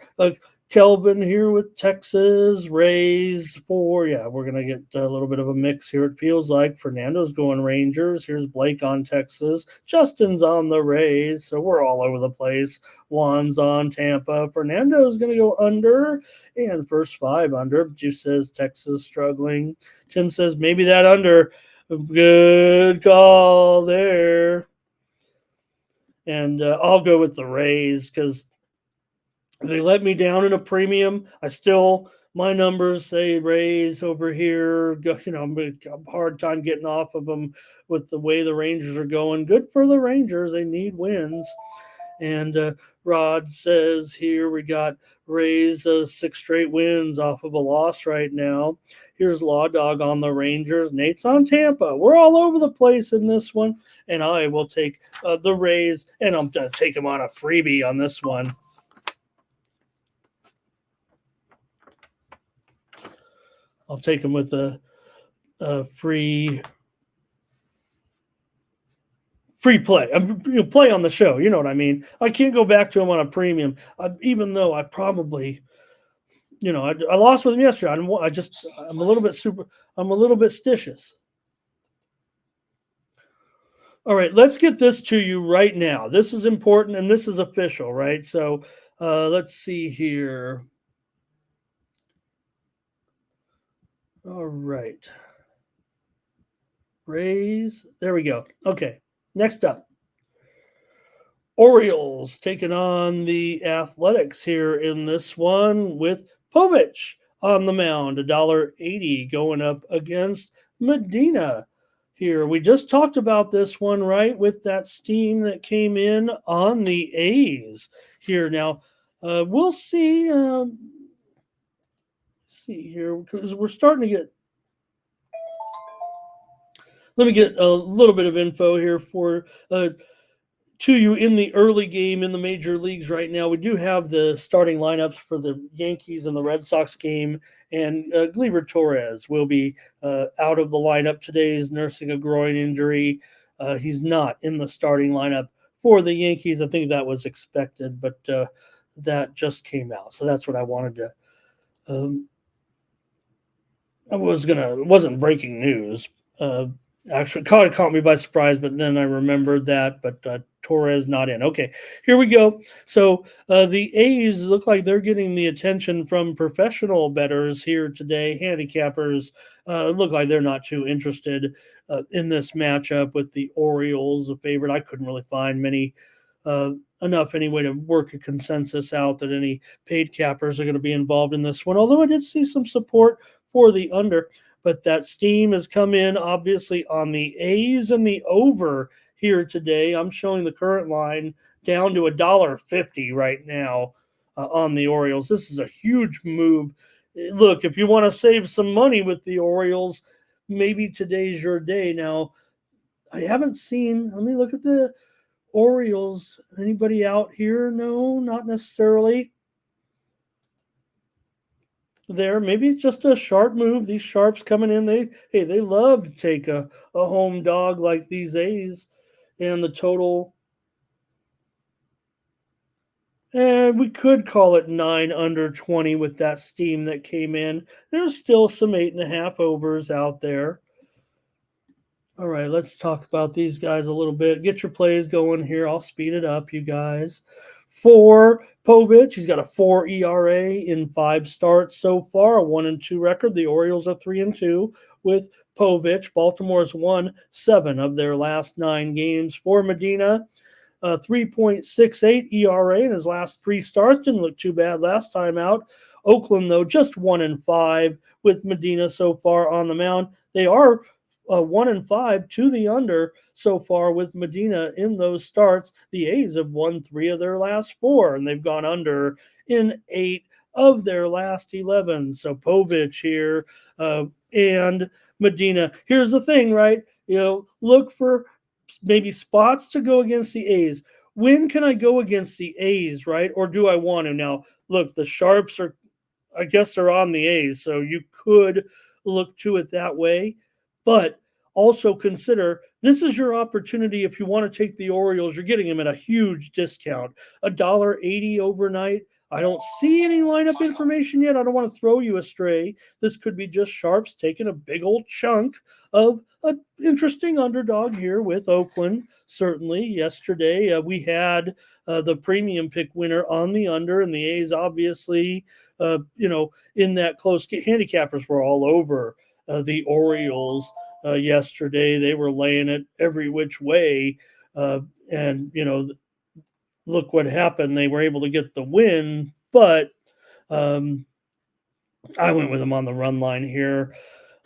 Kelvin here with Texas Rays for, we're going to get a little bit of a mix here. It feels like Fernando's going Rangers. Here's Blake on Texas. Justin's on the Rays. So we're all over the place. Juan's on Tampa. Fernando's going to go under and first 5 under. Juice says Texas struggling. Tim says maybe that under. Good call there. And I'll go with the Rays because they let me down in a premium. My numbers say Rays over here. I'm a hard time getting off of them with the way the Rangers are going. Good for the Rangers. They need wins. And Rod says here we got Rays 6 straight wins off of a loss right now. Here's Law Dog on the Rangers. Nate's on Tampa. We're all over the place in this one. And I will take the Rays, and I'm going to take them on a freebie on this one. I'll take them with a free play. Play on the show. You know what I mean? I can't go back to them on a premium, even though I probably, I lost with them yesterday. I'm a little bit stitious. All right, let's get this to you right now. This is important and this is official, right? So let's see here. All right. Rays. There we go. Okay. Next up. Orioles taking on the Athletics here in this one with Povich on the mound. $1.80 going up against Medina here. We just talked about this one, right, with that steam that came in on the A's here. Now, we'll see. See here, because we're starting to get. Let me get a little bit of info here for to you in the early game in the major leagues right now. We do have the starting lineups for the Yankees and the Red Sox game, and Gleyber Torres will be out of the lineup today. He's nursing a groin injury. He's not in the starting lineup for the Yankees. I think that was expected, but that just came out. So that's what I wanted to. It wasn't breaking news. Actually, caught me by surprise, but then I remembered that. But Torres not in. Okay, here we go. So the A's look like they're getting the attention from professional bettors here today. Handicappers look like they're not too interested in this matchup with the Orioles, a favorite. I couldn't really find many enough anyway to work a consensus out that any paid cappers are going to be involved in this one. Although I did see some support for the under. But that steam has come in, obviously, on the A's and the over here today. I'm showing the current line down to $1.50 right now on the Orioles. This is a huge move. Look, if you want to save some money with the Orioles, maybe today's your day. Now, I haven't seen – let me look at the Orioles. Anybody out here? No, not necessarily. There, maybe it's just a sharp move. These sharps coming in, they love to take a home dog like these A's, and the total, and we could call it 9 under 20 with that steam that came in. There's still some 8.5 overs out there. All right, let's talk about these guys a little bit. Get your plays going here. I'll speed it up, you guys. For Povich, he's got a 4 ERA in 5 starts so far, a 1-2 record. The Orioles are 3-2 with Povich. Baltimore's won 7 of their last 9 games. For Medina, 3.68 ERA in his last 3 starts. Didn't look too bad last time out. Oakland, though, just 1-5 with Medina so far on the mound. They are 1-5 to the under so far with Medina in those starts. The A's have won 3 of their last 4, and they've gone under in 8 of their last 11. So Povich here and Medina. Here's the thing, right? Look for maybe spots to go against the A's. When can I go against the A's, right? Or do I want to? Now, look, the Sharps I guess they're on the A's, so you could look to it that way. But also consider this is your opportunity if you want to take the Orioles. You're getting them at a huge discount, $1.80 overnight. I don't see any lineup information yet. I don't want to throw you astray. This could be just Sharps taking a big old chunk of an interesting underdog here with Oakland. Certainly, yesterday we had the premium pick winner on the under, and the A's obviously, in that close game. Handicappers were all over the Orioles yesterday. They were laying it every which way, and look what happened. They were able to get the win, but I went with them on the run line here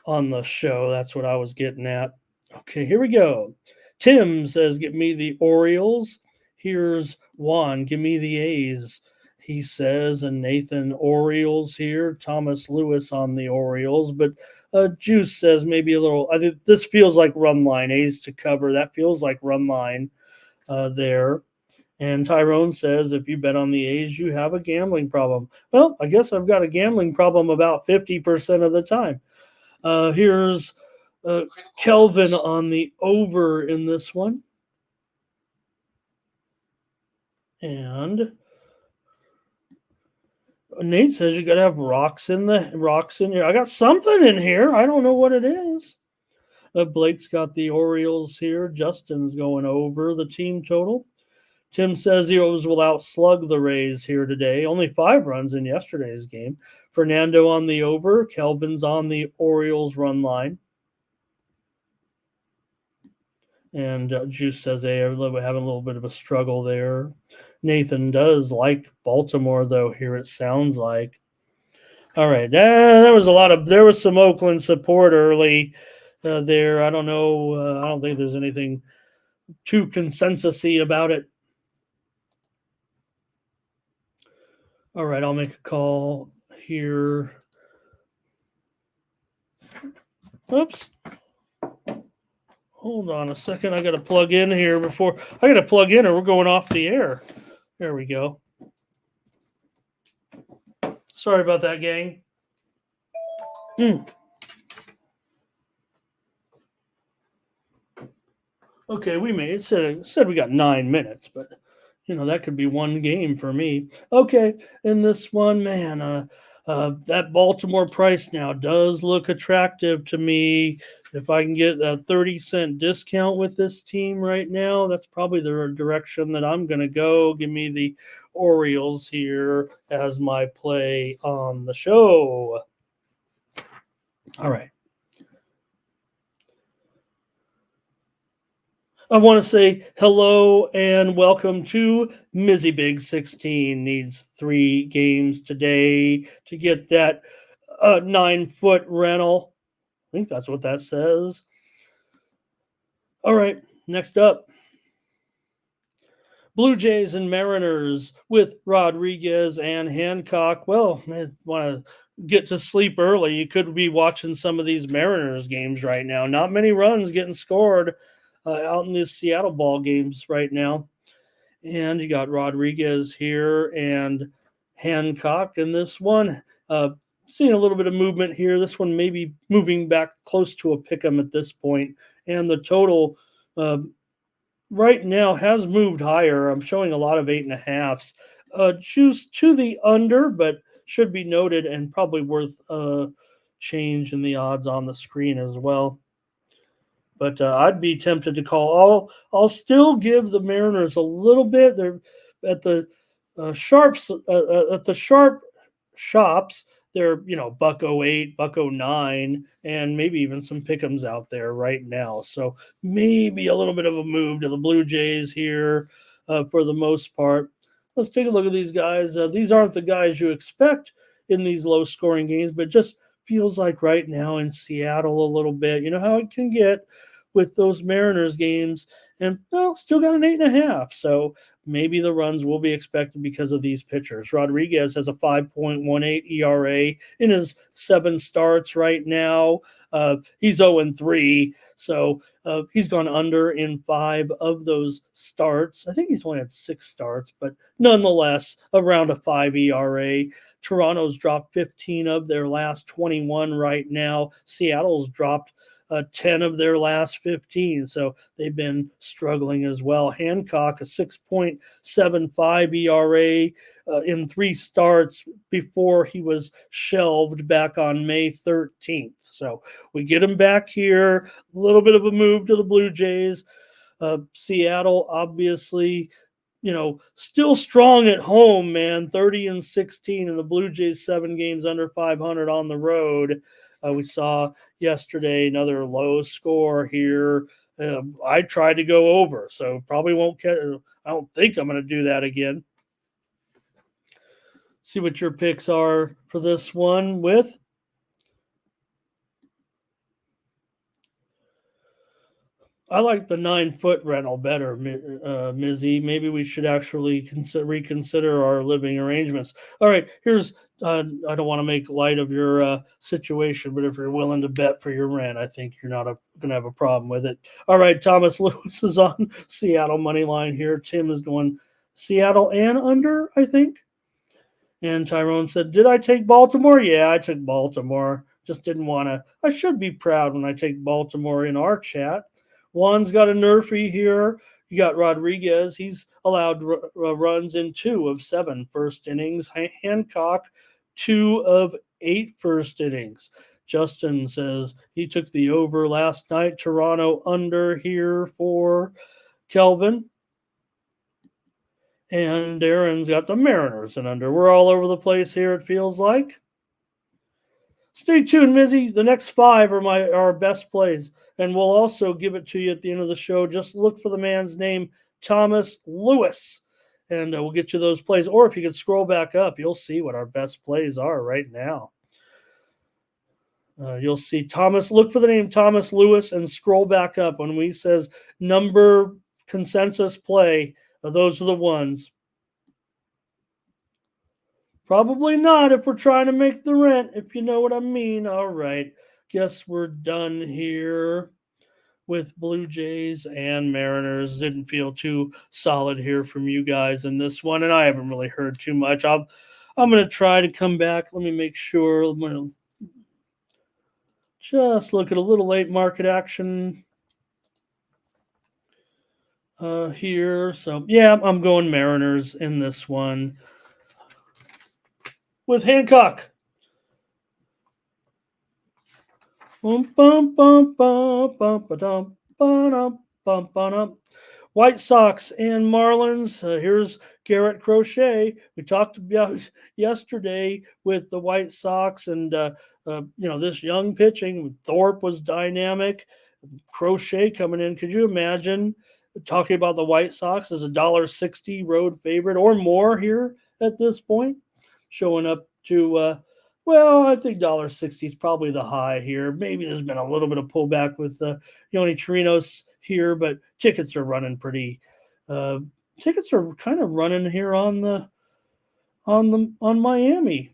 on the show. That's what I was getting at. Okay, here we go. Tim says, "Give me the Orioles." Here's Juan, "Give me the A's," he says, and Nathan, Orioles here. Thomas Lewis on the Orioles, but Juice says maybe a little. I think this feels like run line. A's to cover. That feels like run line there. And Tyrone says, "If you bet on the A's, you have a gambling problem." Well, I guess I've got a gambling problem about 50% of the time. Here's Kelvin on the over in this one. And Nate says you got to have rocks in here. I got something in here. I don't know what it is. Blake's got the Orioles here. Justin's going over the team total. Tim says the O's will outslug the Rays here today. Only 5 runs in yesterday's game. Fernando on the over. Kelvin's on the Orioles run line. And Juice says they are having a little bit of a struggle there. Nathan does like Baltimore, though, here it sounds like. All right. There was some Oakland support early there. I don't know. I don't think there's anything too consensus-y about it. All right, I'll make a call here. Oops. Hold on a second. I got to plug in here or we're going off the air. There we go. Sorry about that, gang. Okay, we made it. Said we got 9 minutes, but that could be one game for me. Okay, in this one, man, that Baltimore price now does look attractive to me. If I can get a 30-cent discount with this team right now, that's probably the direction that I'm going to go. Give me the Orioles here as my play on the show. All right. I want to say hello and welcome to Mizzy Big 16. Needs 3 games today to get that 9-foot rental. I think that's what that says. All right, next up. Blue Jays and Mariners with Rodriguez and Hancock. Well, man, want to get to sleep early. You could be watching some of these Mariners games right now. Not many runs getting scored out in these Seattle ball games right now. And you got Rodriguez here and Hancock in this one. Seeing a little bit of movement here. This one may be moving back close to a pick'em at this point. And the total right now has moved higher. I'm showing a lot of 8.5s. Choose to the under, but should be noted and probably worth a change in the odds on the screen as well. But I'd be tempted to call. I'll still give the Mariners a little bit. They're at the sharps at the sharp shops. They're $1.08, $1.09, and maybe even some pick'ems out there right now. So maybe a little bit of a move to the Blue Jays here for the most part. Let's take a look at these guys. These aren't the guys you expect in these low-scoring games, but just feels like right now in Seattle a little bit. You know how it can get with those Mariners games, and well, still got an 8.5. So maybe the runs will be expected because of these pitchers. Rodriguez has a 5.18 ERA in his 7 starts right now. He's 0-3, so he's gone under in 5 of those starts. I think he's only had 6 starts, but nonetheless, around a 5 ERA. Toronto's dropped 15 of their last 21 right now. Seattle's dropped 10 of their last 15. So they've been struggling as well. Hancock, a 6.75 ERA in 3 starts before he was shelved back on May 13th. So we get him back here. A little bit of a move to the Blue Jays. Seattle, obviously, still strong at home, man. 30-16, and the Blue Jays 7 games under 500 on the road. We saw yesterday another low score here. I tried to go over, so probably won't catch. I don't think I'm going to do that again. See what your picks are for this one with. I like the 9-foot rental better, Mizzy. Maybe we should actually reconsider our living arrangements. All right, here's. I don't want to make light of your situation, but if you're willing to bet for your rent, I think you're not going to have a problem with it. All right, Thomas Lewis is on Seattle money line here. Tim is going Seattle and under, I think. And Tyrone said, "Did I take Baltimore? Yeah, I took Baltimore. Just didn't want to. I should be proud when I take Baltimore in our chat." Juan's got a nerfy here. You got Rodriguez. He's allowed runs in 2 of 7 first innings. Hancock, 2 of 8 first innings. Justin says he took the over last night. Toronto under here for Kelvin. And Darren's got the Mariners and under. We're all over the place here, it feels like. Stay tuned, Mizzy. The next 5 are our best plays, and we'll also give it to you at the end of the show. Just look for the man's name, Thomas Lewis, and we'll get you those plays. Or if you could scroll back up, you'll see what our best plays are right now. You'll see Thomas. Look for the name Thomas Lewis and scroll back up. When we says number consensus play, those are the ones. Probably not if we're trying to make the rent, if you know what I mean. All right. Guess we're done here with Blue Jays and Mariners. Didn't feel too solid here from you guys in this one, and I haven't really heard too much. I'm going to try to come back. Let me make sure. I'm going to just look at a little late market action here. So, yeah, I'm going Mariners in this one with Hancock. White Sox and Marlins. Here's Garrett Crochet. We talked about yesterday with the White Sox and this young pitching. Thorpe was dynamic. Crochet coming in. Could you imagine talking about the White Sox as $1.60 road favorite or more here at this point? Showing up to I think $1.60 is probably the high here. Maybe there's been a little bit of pullback with Yoni Chirinos here, but tickets are running pretty. Tickets are kind of running here on Miami,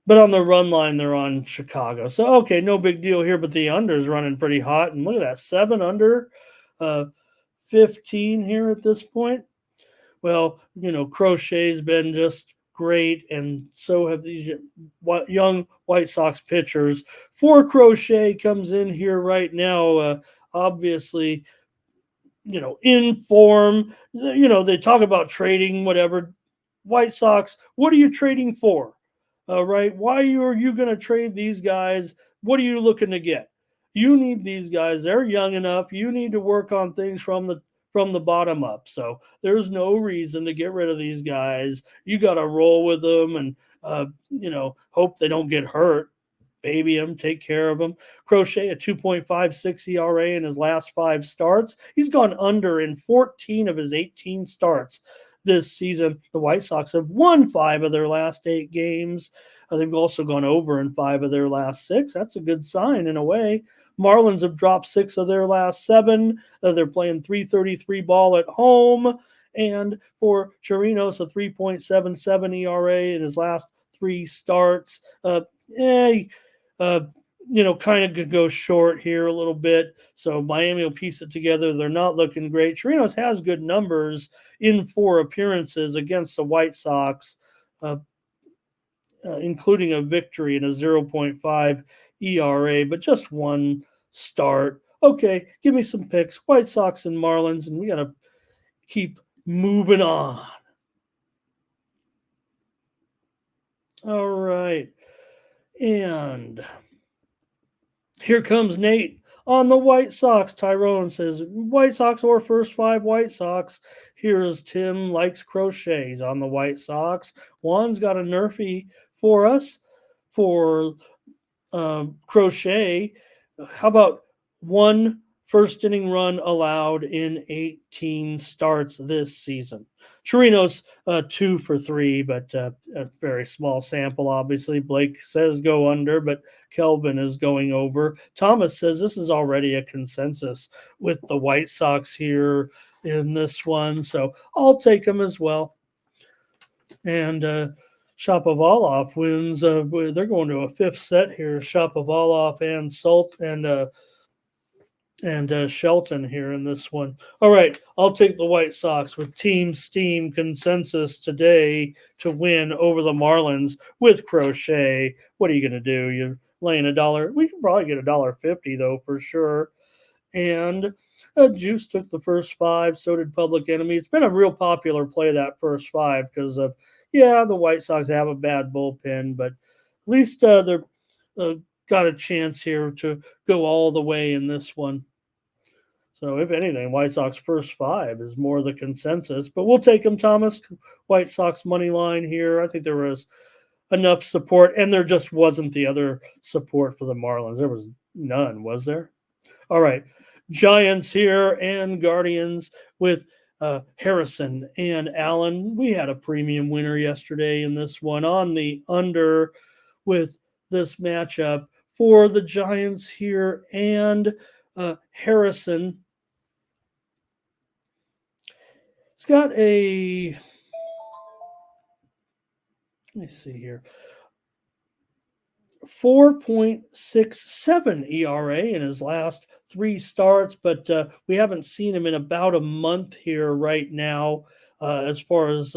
but on the run line they're on Chicago. So okay, no big deal here. But the under is running pretty hot, and look at that, 7 under, 15 here at this point. Well, Crochet's been just great, and so have these young White Sox pitchers. For Crochet comes in here right now, obviously, in form. They talk about trading, whatever. White Sox, what are you trading for? Right? Why are you going to trade these guys? What are you looking to get? You need these guys. They're young enough. You need to work on things from the bottom up. So there's no reason to get rid of these guys. You got to roll with them and, hope they don't get hurt. Baby them, take care of them. Crochet, a 2.56 ERA in his last 5 starts. He's gone under in 14 of his 18 starts. this season. The White Sox have won 5 of their last 8 games. They've also gone over in 5 of their last 6. That's a good sign in a way. Marlins have dropped 6 of their last 7. They're playing .333 ball at home. And for Chirinos, a 3.77 ERA in his last 3 starts. Kind of could go short here a little bit. So Miami will piece it together. They're not looking great. Chirinos has good numbers in 4 appearances against the White Sox, including a victory and a 0.5 ERA, but just 1 start. Okay, give me some picks. White Sox and Marlins, and we got to keep moving on. All right. And here comes Nate on the White Sox. Tyrone says, White Sox or first 5 White Sox. Here's Tim likes crochets on the White Sox. Juan's got a Nerfy for us for crochet. How about 1 first inning run allowed in 18 starts this season? Chirinos 2 for 3, but a very small sample, obviously. Blake says go under, but Kelvin is going over. Thomas says this is already a consensus with the White Sox here in this one, so I'll take them as well. And Shapovalov wins. They're going to a 5th set here. Shapovalov and and Shelton here in this one. All right, I'll take the White Sox with Team Steam consensus today to win over the Marlins with crochet. What are you going to do? You're laying $1. We can probably get $1.50 though for sure. And Juice took the first 5. So did Public Enemy. It's been a real popular play, that first 5, because of the White Sox have a bad bullpen, but at least they're got a chance here to go all the way in this one. So if anything, White Sox first 5 is more the consensus, but we'll take them, Thomas. White Sox money line here. I think there was enough support, and there just wasn't the other support for the Marlins. There was none, was there? All right. Giants here and Guardians with Harrison and Allen. We had a premium winner yesterday in this one on the under with this matchup for the Giants here and Harrison. It's got a, let me see here, 4.67 ERA in his last 3 starts, but we haven't seen him in about a month here right now as far as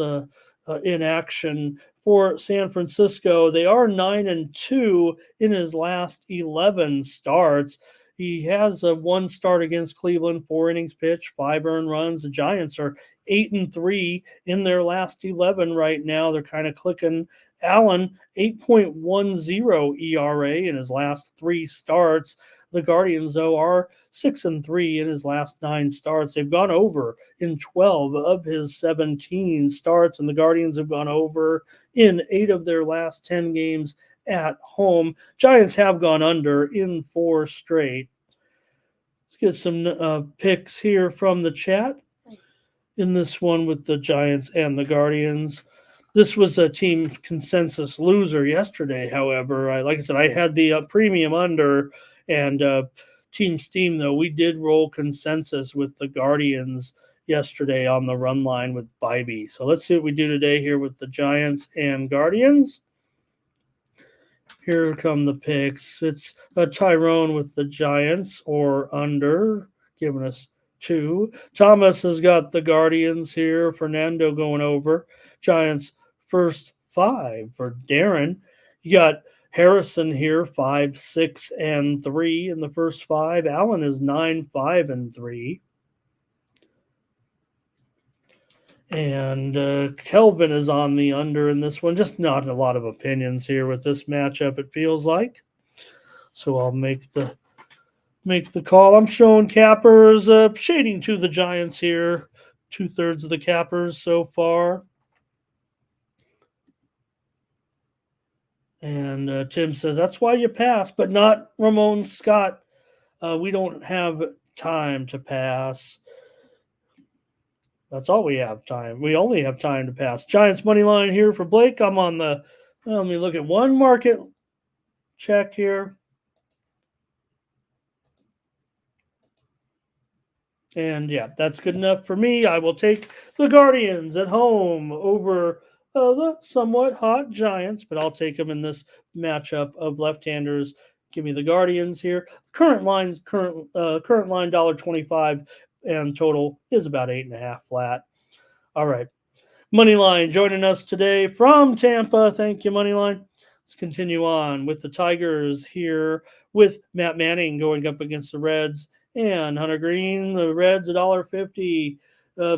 in action for San Francisco. They are 9-2 in his last 11 starts. He has a 1 start against Cleveland, 4 innings pitched, 5 earned runs. The Giants are 8-3 in their last 11 right now. They're kind of clicking. Allen, 8.10 ERA in his last 3 starts. The Guardians, though, are 6-3 in his last 9 starts. They've gone over in 12 of his 17 starts, and the Guardians have gone over in 8 of their last 10 games at home. Giants have gone under in 4 straight. Let's get some picks here from the chat in this one with the Giants and the Guardians. This was a team consensus loser yesterday, however. Like I said, I had the premium under, and Team Steam, though, we did roll consensus with the Guardians yesterday on the run line with Bybee. So let's see what we do today here with the Giants and Guardians. Here come the picks. It's Tyrone with the Giants or under, giving us 2. Thomas has got the Guardians here. Fernando going over. Giants first 5 for Darren. You got Harrison here, 5, 6, and 3 in the first 5. Allen is 9, 5, and 3. And Kelvin is on the under in this one. Just not a lot of opinions here with this matchup, it feels like. So I'll make the call. I'm showing cappers, shading to the Giants here. 2/3 of the cappers so far. And Tim says, that's why you pass, but not Ramon Scott. We don't have time to pass. That's all we have time. We only have time to pass. Giants money line here for Blake. I'm on the. Let me look at one market check here. And yeah, that's good enough for me. I will take the Guardians at home over the somewhat hot Giants, but I'll take them in this matchup of left-handers. Give me the Guardians here. Current line $1.25, and total is about 8.5 flat. All right. Moneyline joining us today from Tampa. Thank you, Moneyline. Let's continue on with the Tigers here with Matt Manning going up against the Reds and Hunter Green. The Reds $1.50,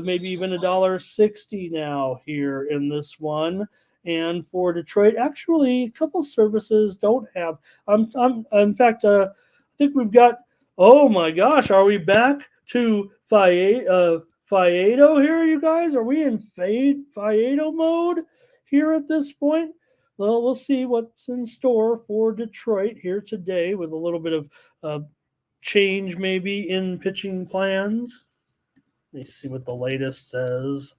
maybe even $1.60 now here in this one. And for Detroit, actually, a couple services don't have. In fact, I think we've got. Oh my gosh, are we back to Fiedo here, you guys? Are we in Fiedo mode here at this point? Well, we'll see what's in store for Detroit here today with a little bit of change maybe in pitching plans. Let me see what the latest says.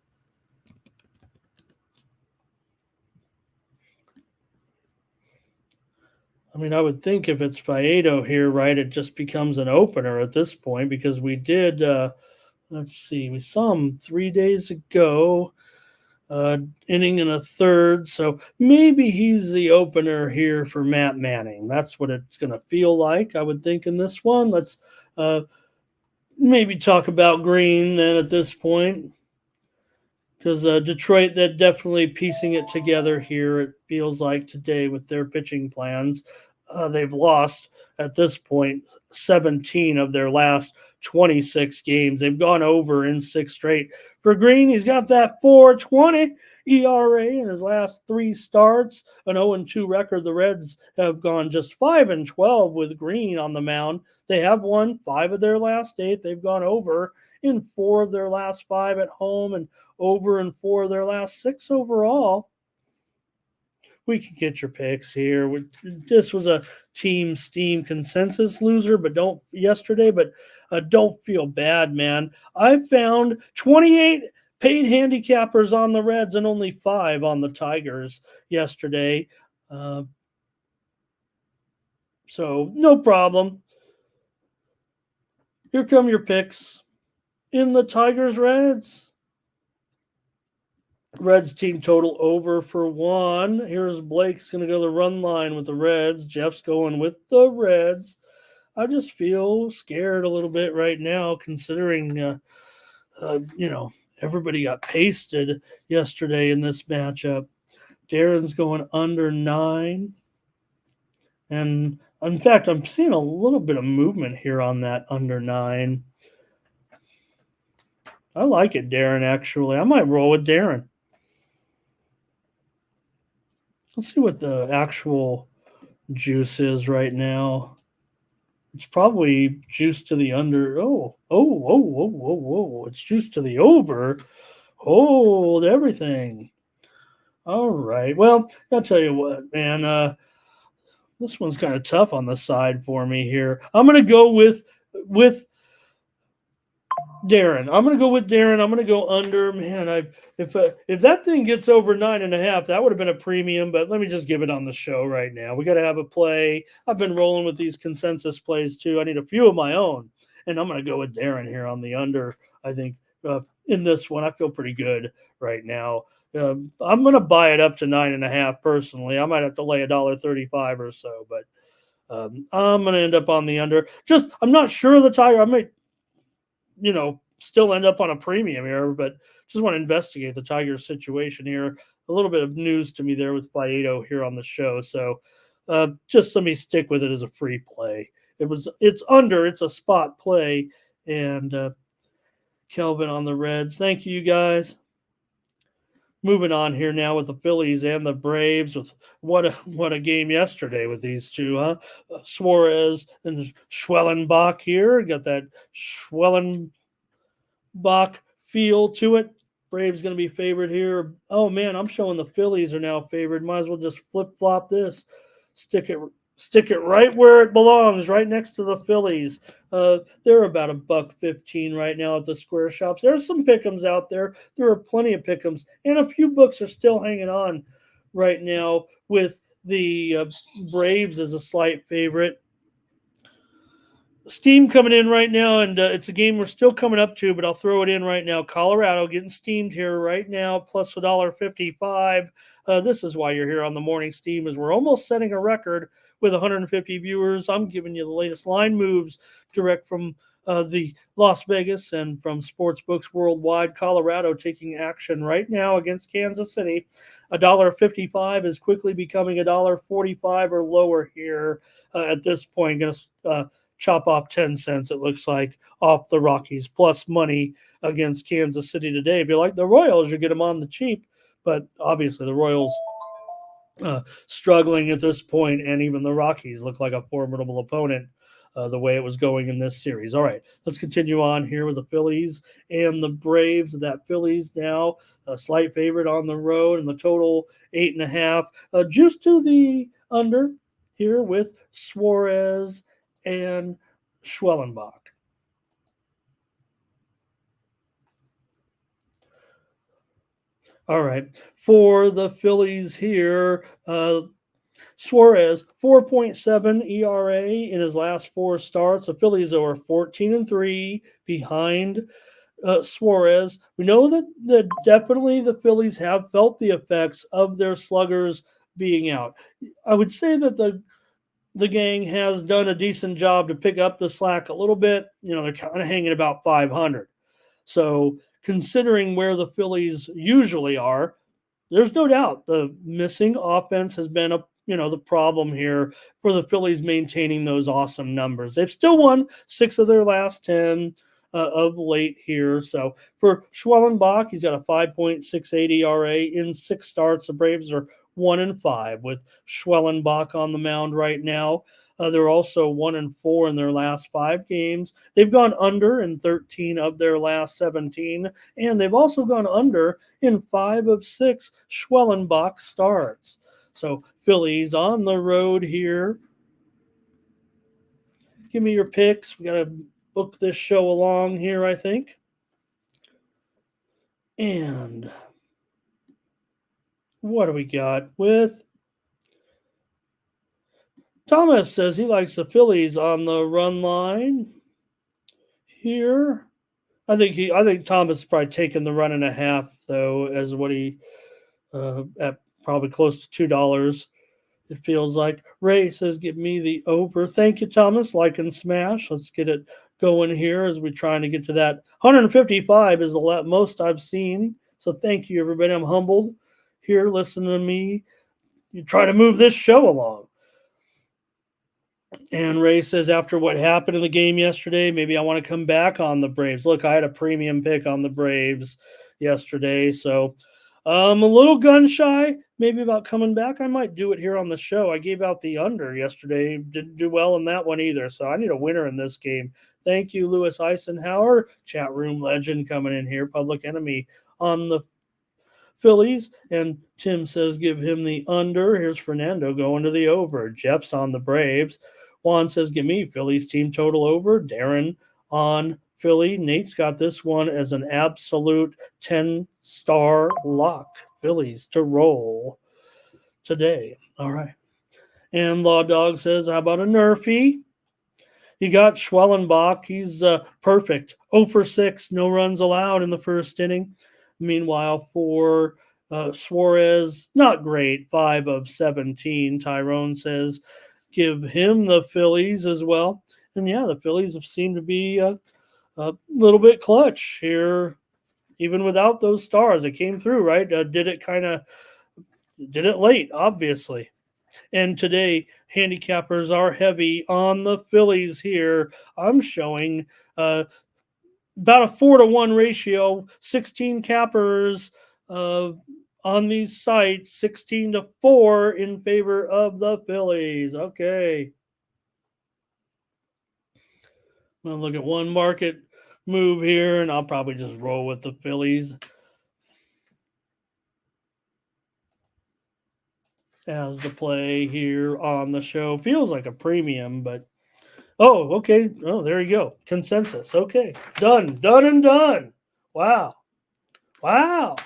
I mean, I would think if it's Fiedo here, right, it just becomes an opener at this point because we did, let's see, we saw him 3 days ago. Inning and a third. So maybe he's the opener here for Matt Manning. That's what it's going to feel like, I would think, in this one. Let's maybe talk about Green then at this point. Because Detroit, they're definitely piecing it together here, it feels like, today with their pitching plans. They've lost, at this point, 17 of their last 26 games. They've gone over in 6 straight. For Green, he's got that 4.20 ERA in his last 3 starts, an 0-2 record. The Reds have gone just 5-12 with Green on the mound. They have won 5 of their last 8. They've gone over in 4 of their last 5 at home and over in 4 of their last 6 overall. We can get your picks here. This was a Team Steam consensus loser, but don't feel bad, man. I found 28 paid handicappers on the Reds and only 5 on the Tigers yesterday. So no problem. Here come your picks in the Tigers Reds. Reds team total over for 1. Here's Blake's going to go the run line with the Reds. Jeff's going with the Reds. I just feel scared a little bit right now considering, everybody got pasted yesterday in this matchup. Darren's going under 9. And in fact, I'm seeing a little bit of movement here on that under 9. I like it, Darren, actually. I might roll with Darren. Let's see what the actual juice is right now. It's probably juice to the under. It's juice to the over. Hold everything. All right. Well, I'll tell you what, man. This one's kind of tough on the side for me here. I'm going to go with Darren. I'm going to go with Darren. I'm going to go under. Man, if that thing gets over 9.5, that would have been a premium. But let me just give it on the show right now. We got to have a play. I've been rolling with these consensus plays too. I need a few of my own, and I'm going to go with Darren here on the under. I think in this one, I feel pretty good right now. I'm going to buy it up to 9.5 personally. I might have to lay $1.35 or so, but I'm going to end up on the under. I'm not sure of the Tiger. I might, still end up on a premium here, but just want to investigate the Tigers situation here. A little bit of news to me there with Fiedo here on the show. So just let me stick with it as a free play. It's a spot play, and Kelvin on the Reds. Thank you guys. Moving on here now with the Phillies and the Braves. With what a game yesterday with these two, huh? Suarez and Schwellenbach here. Got that Schwellenbach feel to it. Braves going to be favored here. Oh, man, I'm showing the Phillies are now favored. Might as well just flip-flop this. Stick it Stick it right where it belongs, right next to the Phillies. They're about $1.15 right now at the square shops. There's some pick'ems out there. There are plenty of pick'ems, and a few books are still hanging on right now with the Braves as a slight favorite. Steam coming in right now, and it's a game we're still coming up to, but I'll throw it in right now. Colorado getting steamed here right now, plus $1.55. This is why you're here on the morning steam, is we're almost setting a record with 150 viewers. I'm giving you the latest line moves direct from the Las Vegas and from sportsbooks worldwide. Colorado taking action right now against Kansas City. $1.55 is quickly becoming $1.45 or lower here at this point. Going to chop off 10 cents, it looks like, off the Rockies, plus money against Kansas City today. If you like the Royals, you get them on the cheap, but obviously the Royals struggling at this point, and even the Rockies look like a formidable opponent the way it was going in this series. All right, let's continue on here with the Phillies and the Braves. That Phillies now a slight favorite on the road, and the total 8.5. Juice to the under here with Suarez and Schwellenbach. All right. For the Phillies here, Suarez, 4.7 ERA in his last four starts. The Phillies are 14-3 behind Suarez. We know that definitely the Phillies have felt the effects of their sluggers being out. I would say that the gang has done a decent job to pick up the slack a little bit. They're kind of hanging about 500. So considering where the Phillies usually are, there's no doubt the missing offense has been the problem here for the Phillies maintaining those awesome numbers. They've still won 6 of their last 10 of late here. So for Schwellenbach, he's got a 5.68 ERA in 6 starts. The Braves are 1-5 with Schwellenbach on the mound right now. They're also 1-4 in their last 5 games. They've gone under in 13 of their last 17, and they've also gone under in 5 of 6 Schwellenbach starts. So Phillies on the road here. Give me your picks. We got to book this show along here, I think. And what do we got with Thomas? Says he likes the Phillies on the run line here. I think Thomas is probably taking the 1.5 though, as what he at probably close to $2. It feels like. Ray says, "Give me the over." Thank you, Thomas. Like and smash. Let's get it going here as we're trying to get to that. 155 is the most I've seen. So thank you, everybody. I'm humbled here. Listen to me. You try to move this show along. And Ray says, after what happened in the game yesterday, maybe I want to come back on the Braves. Look, I had a premium pick on the Braves yesterday, so I'm a little gun shy maybe about coming back. I might do it here on the show. I gave out the under yesterday. Didn't do well in that one either, so I need a winner in this game. Thank you, Lewis Eisenhower, chat room legend coming in here, Public Enemy on the Phillies. And Tim says, give him the under. Here's Fernando going to the over. Jeff's on the Braves. Juan says, give me Phillies team total over. Darren on Philly. Nate's got this one as an absolute 10-star lock. Phillies to roll today. All right. And Law Dog says, how about a Nerfy? You got Schwellenbach. He's perfect. 0 for 6. No runs allowed in the first inning. Meanwhile, for Suarez, not great. 5 of 17. Tyrone says, give him the Phillies as well. And yeah, the Phillies have seemed to be a little bit clutch here, even without those stars. They came through, right? Did it late, obviously. And today, handicappers are heavy on the Phillies here. I'm showing about a 4-to-1 ratio, 16 cappers on these sites, 16-4 in favor of the Phillies. Okay. I'm going to look at one market move here, and I'll probably just roll with the Phillies. as the play here on the show. Feels like a premium, but oh, okay. Oh, there you go. Consensus. Okay. Done. Done and done. Wow. Wow.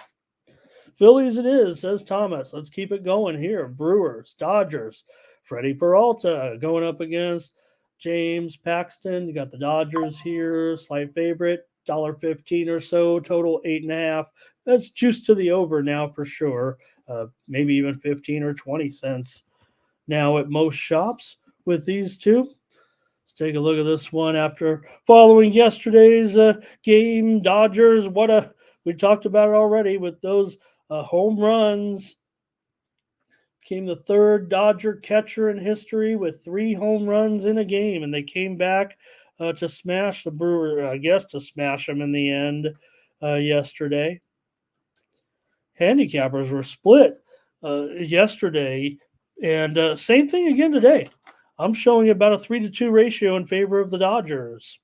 Phillies it is, says Thomas. Let's keep it going here. Brewers, Dodgers, Freddie Peralta going up against James Paxton. You got the Dodgers here, slight favorite, $1.15 or so, total 8.5. That's juice to the over now for sure. Maybe even 15 or 20 cents now at most shops with these two. Let's take a look at this one after following yesterday's game. Dodgers, we talked about it already with those home runs. Became the third Dodger catcher in history with 3 home runs in a game, and they came back to smash the Brewers, I guess to smash them in the end yesterday. Handicappers were split yesterday, and same thing again today. I'm showing about a 3-2 ratio in favor of the Dodgers.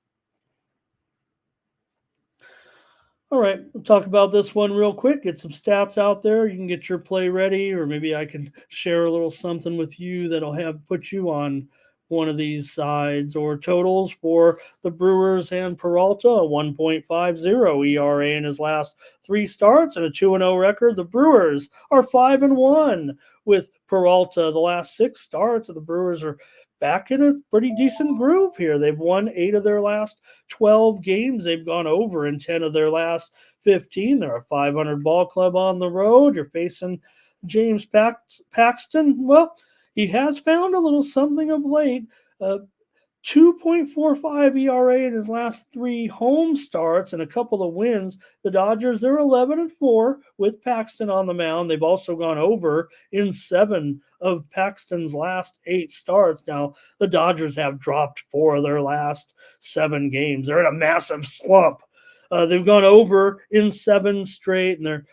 All right, we'll talk about this one real quick. Get some stats out there. You can get your play ready, or maybe I can share a little something with you that'll have put you on one of these sides or totals for the Brewers and Peralta. A 1.50 ERA in his last 3 starts and a 2-0 record. The Brewers are 5-1 with Peralta. The last 6 starts of the Brewers are back in a pretty decent groove here. They've won 8 of their last 12 games. They've gone over in 10 of their last 15. They're a 500 ball club on the road. You're facing James Paxton. Well, he has found a little something of late. 2.45 ERA in his last 3 home starts and a couple of wins. The Dodgers, they're 11-4 with Paxton on the mound. They've also gone over in 7 of Paxton's last 8 starts. Now, the Dodgers have dropped 4 of their last 7 games. They're in a massive slump. They've gone over in 7 straight, and they're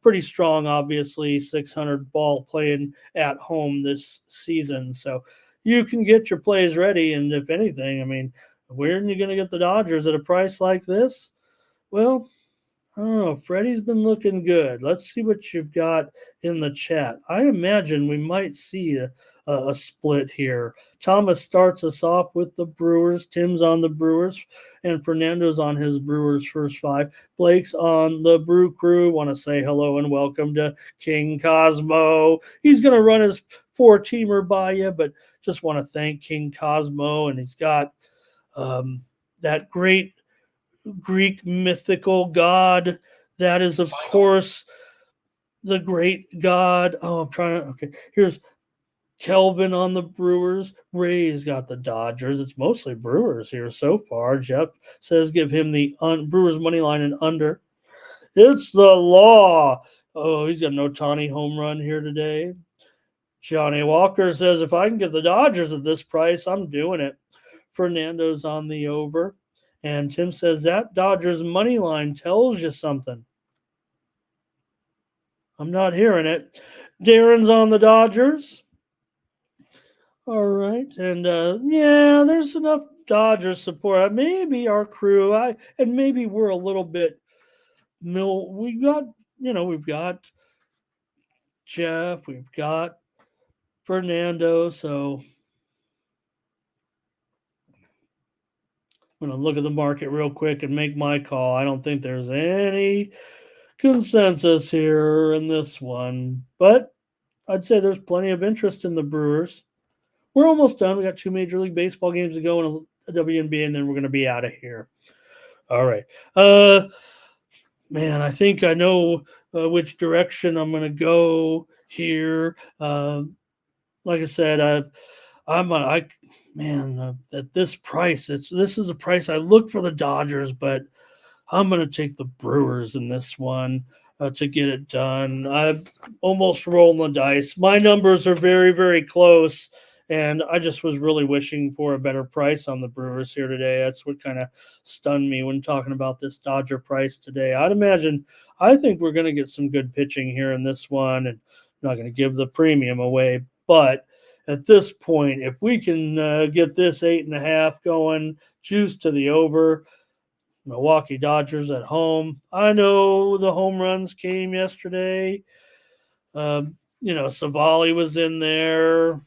pretty strong, obviously, 600 ball playing at home this season. So you can get your plays ready. And if anything, I mean, where are you going to get the Dodgers at a price like this? Well, I don't know. Freddie's been looking good. Let's see what you've got in the chat. I imagine we might see a split here. Thomas starts us off with the Brewers. Tim's on the Brewers, and Fernando's on his Brewers first 5. Blake's on the Brew Crew. Want to say hello and welcome to King Cosmo. He's going to run his 4-teamer by you, but just want to thank King Cosmo, and he's got that great Greek mythical god that is, of course, the great god. Oh, I'm trying to. Okay, here's Kelvin on the Brewers. Ray's got the Dodgers. It's mostly Brewers here so far. Jeff says give him the Brewers money line and under. It's the law. Oh, he's got an Ohtani home run here today. Johnny Walker says if I can get the Dodgers at this price, I'm doing it. Fernando's on the over. And Tim says that Dodgers money line tells you something. I'm not hearing it. Darren's on the Dodgers. All right. And yeah, there's enough Dodgers support. Maybe our crew, and maybe we're a little bit we've got Jeff, we've got Fernando, so I'm going to look at the market real quick and make my call. I don't think there's any consensus here in this one, but I'd say there's plenty of interest in the Brewers. We're almost done. We got 2 Major League Baseball games to go and a WNBA, and then we're going to be out of here. All right. Man, I think I know which direction I'm going to go here. Like I said, at this price, this is a price I look for the Dodgers, but I'm going to take the Brewers in this one to get it done. I'm almost rolling the dice. My numbers are very, very close, and I just was really wishing for a better price on the Brewers here today. That's what kind of stunned me when talking about this Dodger price today. I think we're going to get some good pitching here in this one, and I'm not going to give the premium away, but at this point, if we can get this 8.5 going, juice to the over, Milwaukee Dodgers at home. I know the home runs came yesterday. Savali was in there.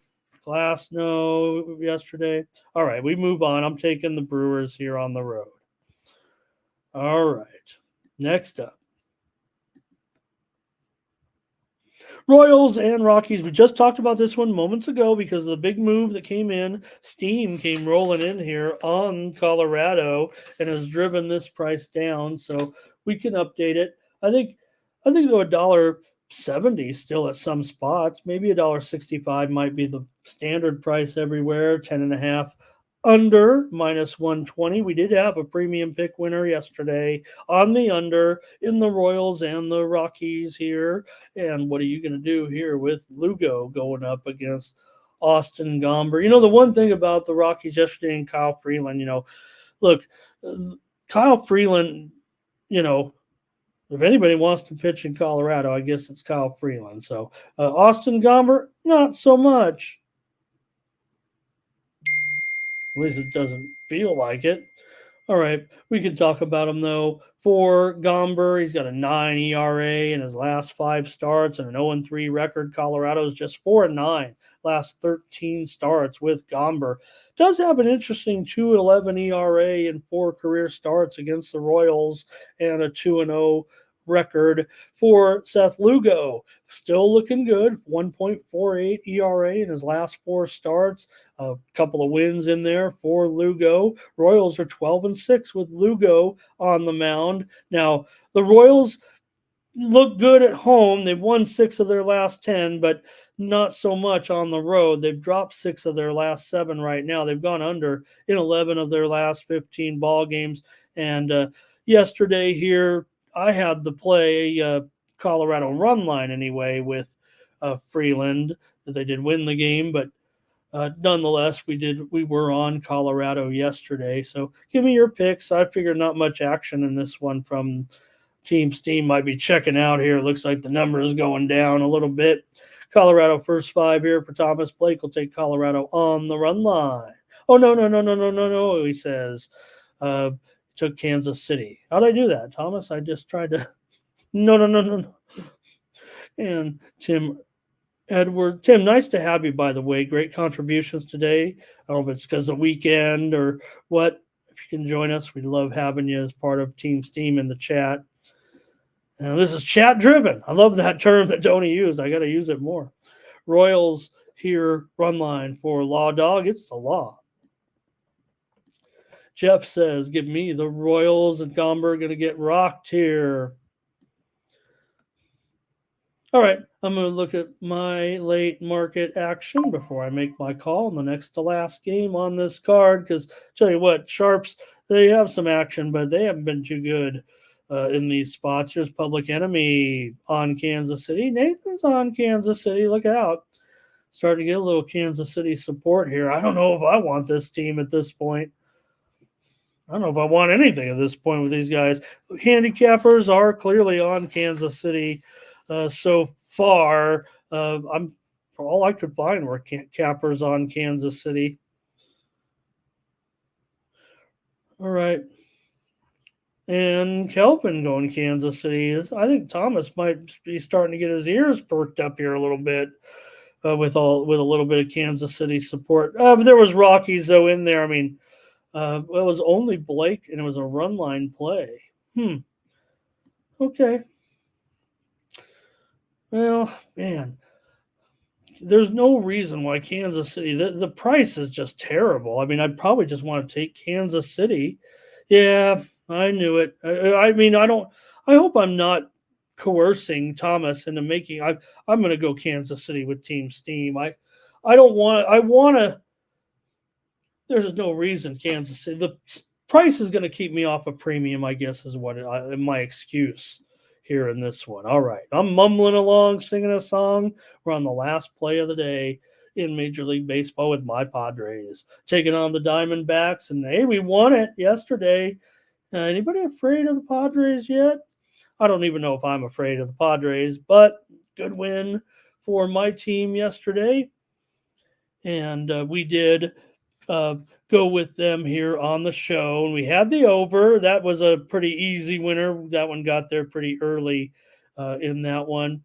Glass, no, yesterday. All right, we move on. I'm taking the Brewers here on the road. All right. Next up. Royals and Rockies. We just talked about this one moments ago because of the big move that came in. Steam came rolling in here on Colorado and has driven this price down. So we can update it. I think though $1.70 still at some spots. Maybe $1.65 might be the standard price everywhere. 10.5 under -120. We did have a premium pick winner yesterday on the under in the Royals and the Rockies here. And what are you going to do here with Lugo going up against Austin Gomber? The one thing about the Rockies yesterday and Kyle Freeland, look, Kyle Freeland, if anybody wants to pitch in Colorado, I guess it's Kyle Freeland. So Austin Gomber, not so much. At least it doesn't feel like it. All right, we can talk about him though. For Gomber, he's got a 9 ERA in his last 5 starts and an 0-3 record. Colorado's just 4-9 last 13 starts with Gomber. Does have an interesting 2.11 ERA in 4 career starts against the Royals and a 2-0 record for Seth Lugo. Still looking good. 1.48 ERA in his last 4 starts. A couple of wins in there for Lugo. Royals are 12-6 with Lugo on the mound. Now, the Royals look good at home. They've won 6 of their last 10, but not so much on the road. They've dropped 6 of their last 7 right now. They've gone under in 11 of their last 15 ball games. And yesterday here, I had the play Colorado run line anyway with Freeland. They did win the game, but nonetheless, we were on Colorado yesterday. So give me your picks. I figured not much action in this one from Team Steam. Might be checking out here. Looks like the number is going down a little bit. Colorado first 5 here for Thomas. Blake will take Colorado on the run line. Oh, no, he says. Took Kansas City. How'd I do that, Thomas? I just tried to. No. And Tim Edward. Tim, nice to have you, by the way. Great contributions today. I don't know if it's because of the weekend or what. If you can join us, we'd love having you as part of Team Steam in the chat. Now, this is chat driven. I love that term that Tony used. I got to use it more. Royals here, run line for Law Dog. It's the law. Jeff says, give me the Royals and Gomber going to get rocked here. All right, I'm going to look at my late market action before I make my call on the next to last game on this card. Because tell you what, Sharps, they have some action, but they haven't been too good in these spots. Here's Public Enemy on Kansas City. Nathan's on Kansas City. Look out. Starting to get a little Kansas City support here. I don't know if I want this team at this point. I don't know if I want anything at this point with these guys. Handicappers are clearly on Kansas City so far. I'm all I could find were cappers on Kansas City. All right. And Kelvin going Kansas City. I think Thomas might be starting to get his ears perked up here a little bit with a little bit of Kansas City support. But there was Rockies though in there. I mean, it was only Blake, and it was a run line play. Okay. Well, man, there's no reason why Kansas City, the price is just terrible. I mean, I'd probably just want to take Kansas City. Yeah, I knew it. I mean, I hope I'm not coercing Thomas into making, I'm going to go Kansas City with Team Steam. I want to, there's no reason Kansas City, the price is going to keep me off a premium, I guess is what my excuse here in this one. All right. I'm mumbling along, singing a song. We're on the last play of the day in Major League Baseball with my Padres, taking on the Diamondbacks. And, hey, we won it yesterday. Anybody afraid of the Padres yet? I don't even know if I'm afraid of the Padres, but good win for my team yesterday. And we did go with them here on the show. And we had the over. That was a pretty easy winner. That one got there pretty early in that one.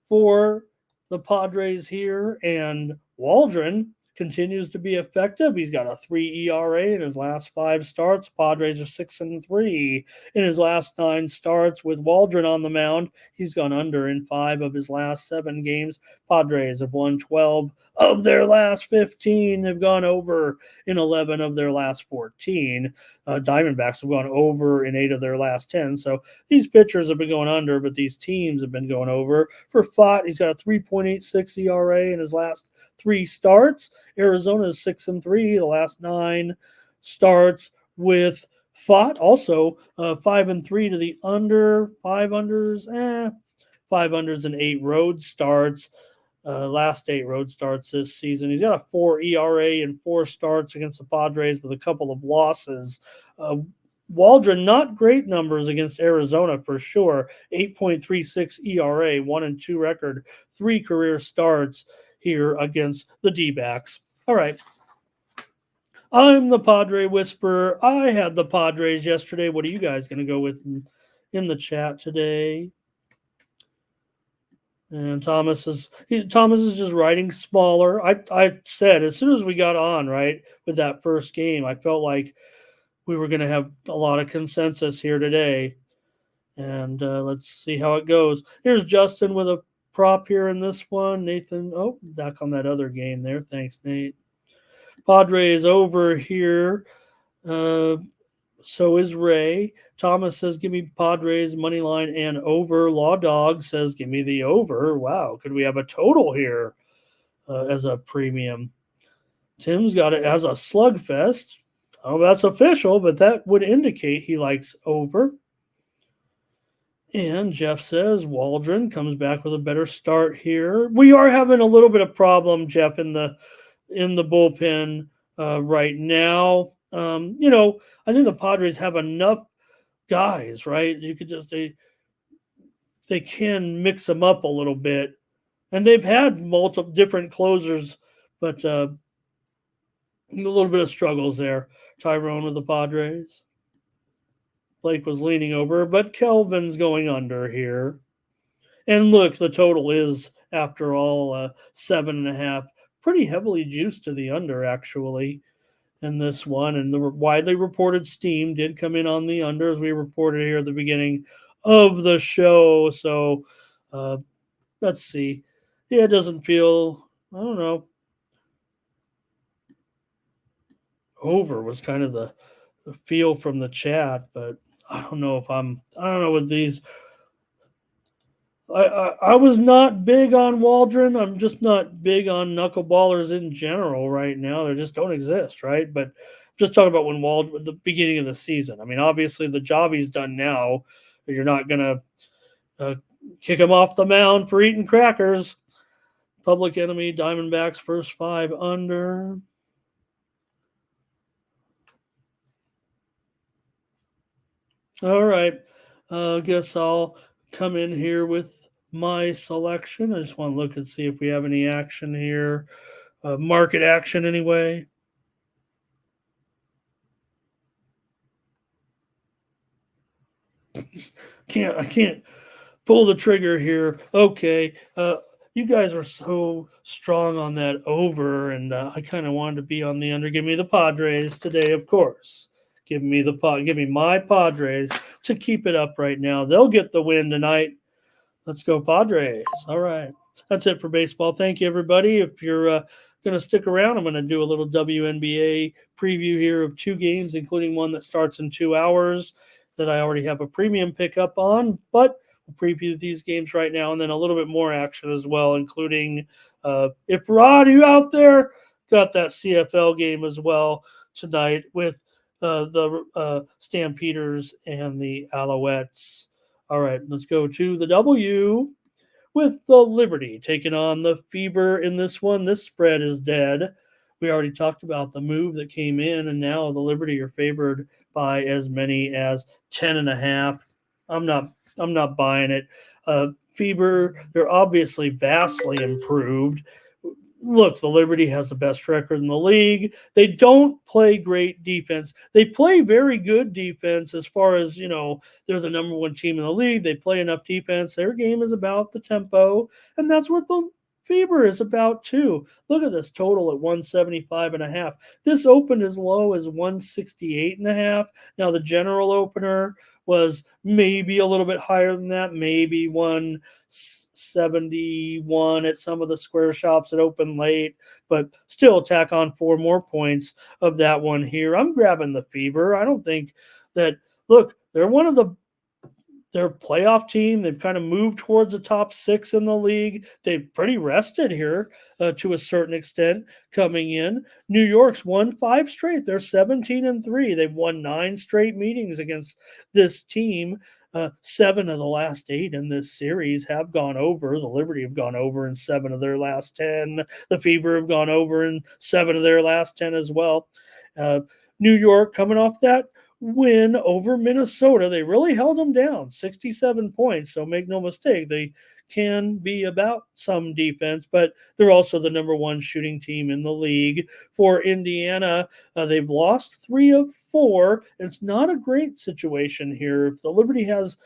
For the Padres here, and Waldron continues to be effective. He's got a 3 ERA in his last 5 starts. Padres are 6-3 in his last 9 starts. With Waldron on the mound, he's gone under in 5 of his last 7 games. Padres have won 12 of their last 15, have gone over in 11 of their last 14. Diamondbacks have gone over in 8 of their last 10. So these pitchers have been going under, but these teams have been going over. For Fott, he's got a 3.86 ERA in his last 3 starts. Arizona is 6-3 the last 9 starts with Fott. Also 5-3 to the under, 5 unders, 5 unders and 8 road starts. Last 8 road starts this season. He's got a 4 ERA in 4 starts against the Padres with a couple of losses. Waldron, not great numbers against Arizona for sure. 8.36 ERA, 1-2 record, 3 career starts here against the D-backs. All right. I'm the Padre Whisperer. I had the Padres yesterday. What are you guys going to go with in the chat today? And Thomas is just writing smaller. I said as soon as we got on, right, with that first game, I felt like we were going to have a lot of consensus here today. And let's see how it goes. Here's Justin with a prop here in this one. Nathan, back on that other game there. Thanks, Nate. Padres over here. So is Ray. Thomas says, give me Padres money line and over. Law Dog says, give me the over. Wow, could we have a total here as a premium? Tim's got it as a slugfest. Oh, that's official, but that would indicate he likes over. And Jeff says Waldron comes back with a better start here. We are having a little bit of problem, Jeff, in the bullpen right now. I think the Padres have enough guys, right? You could just they can mix them up a little bit, and they've had multiple different closers, but a little bit of struggles there. Tyrone with the Padres. Blake was leaning over, but Kelvin's going under here. And look, the total is, after all, 7.5. Pretty heavily juiced to the under, actually, in this one. And the widely reported steam did come in on the under, as we reported here at the beginning of the show. So let's see. Yeah, it doesn't feel, I don't know. Over was kind of the feel from the chat, but I don't know with these. I was not big on Waldron. I'm just not big on knuckleballers in general right now. They just don't exist, right? But I'm just talking about at the beginning of the season. I mean, obviously the job he's done now, you're not going to kick him off the mound for eating crackers. Public Enemy, Diamondbacks, first 5 under. All right. I guess I'll come in here with my selection. I just want to look and see if we have any action here. Market action, anyway. I can't pull the trigger here. Okay. You guys were so strong on that over, and I kind of wanted to be on the under. Give me the Padres today, of course. Give me my Padres to keep it up right now. They'll get the win tonight. Let's go Padres. All right. That's it for baseball. Thank you, everybody. If you're going to stick around, I'm going to do a little WNBA preview here of 2 games, including one that starts in 2 hours that I already have a premium pickup on. But we'll preview these games right now, and then a little bit more action as well, including if Rod, you out there, got that CFL game as well tonight with the Stampeders and the Alouettes. All right, let's go to the W with the Liberty taking on the Fever in this one. This spread is dead. We already talked about the move that came in, and now the Liberty are favored by as many as 10.5. I'm not buying it. Fever, they're obviously vastly improved. Look, the Liberty has the best record in the league. They don't play great defense. They play very good defense as far as, they're the number 1 team in the league. They play enough defense. Their game is about the tempo, and that's what the Fever is about 2. Look at this total at 175.5. This opened as low as 168.5. Now the general opener was maybe a little bit higher than that, maybe 171 at some of the square shops that open late, but still tack on 4 more points of that one here. I'm grabbing the Fever. I don't think that, look, they're one of their playoff team. They've kind of moved towards the top 6 in the league. They've pretty rested here to a certain extent coming in. New York's won 5 straight. They're 17-3. They've won 9 straight meetings against this team. 7 of the last 8 in this series have gone over. The Liberty have gone over in 7 of their last 10. The Fever have gone over in 7 of their last 10 as well. New York coming off that win over Minnesota. They really held them down, 67 points. So make no mistake, they can be about some defense, but they're also the number 1 shooting team in the league. For Indiana, they've lost 3 of 4. It's not a great situation here. The Liberty has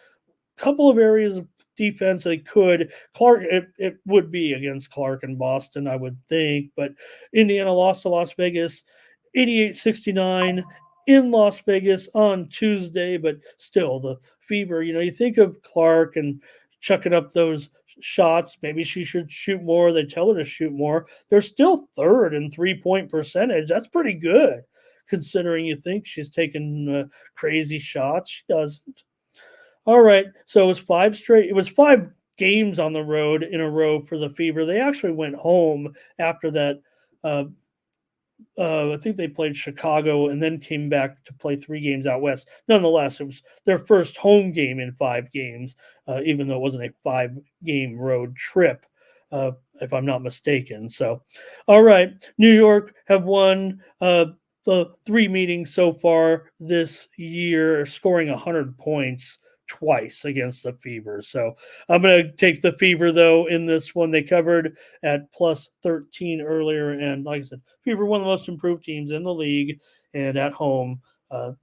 a couple of areas of defense they could. Clark, it would be against Clark and Boston, I would think, but Indiana lost to Las Vegas 88-69 in Las Vegas on Tuesday, but still the Fever, you think of Clark and chucking up those shots. Maybe she should shoot more. They tell her to shoot more. They're still 3rd in 3-point percentage. That's pretty good considering you think she's taking crazy shots. She doesn't. All right. So it was 5 games on the road in a row for the Fever. They actually went home after that. I think they played Chicago and then came back to play 3 games out west. Nonetheless, it was their first home game in 5 games, even though it wasn't a 5-game road trip, if I'm not mistaken. So, all right, New York have won the 3 meetings so far this year, scoring 100 points twice against the Fever. So I'm going to take the Fever, though, in this one. They covered at plus 13 earlier. And like I said, Fever, one of the most improved teams in the league, and at home.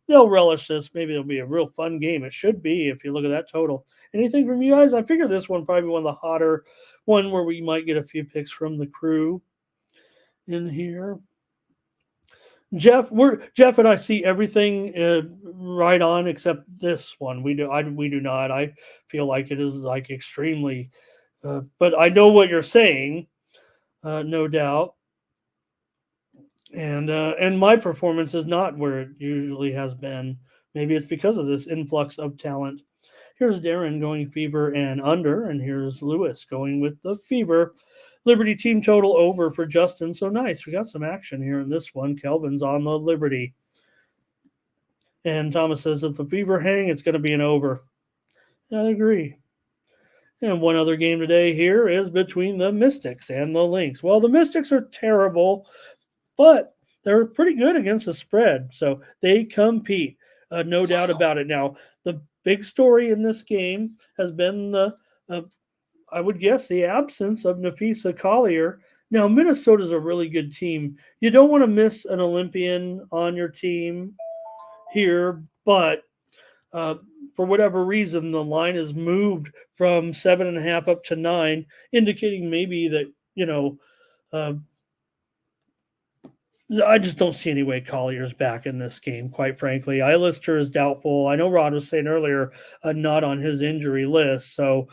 They'll relish this. Maybe it'll be a real fun game. It should be if you look at that total. Anything from you guys? I figure this one probably one of the hotter, one where we might get a few picks from the crew in here. Jeff and I see everything right on except this one. We do not. I feel like it is like extremely, but I know what you're saying, no doubt. And my performance is not where it usually has been. Maybe it's because of this influx of talent. Here's Darren going Fever and under, and here's Lewis going with the Fever. Liberty team total over for Justin. So nice. We got some action here in this one. Kelvin's on the Liberty. And Thomas says if the Fever hang, it's going to be an over. I agree. And one other game today here is between the Mystics and the Lynx. Well, the Mystics are terrible, but they're pretty good against the spread. So they compete, no doubt about it. Now, the big story in this game has been the I would guess the absence of Napheesa Collier. Now, Minnesota's a really good team. You don't want to miss an Olympian on your team here, but for whatever reason, the line has moved from 7.5 up to 9, indicating maybe that, I just don't see any way Collier's back in this game, quite frankly. I list her as doubtful. I know Rod was saying earlier, not on his injury list. So,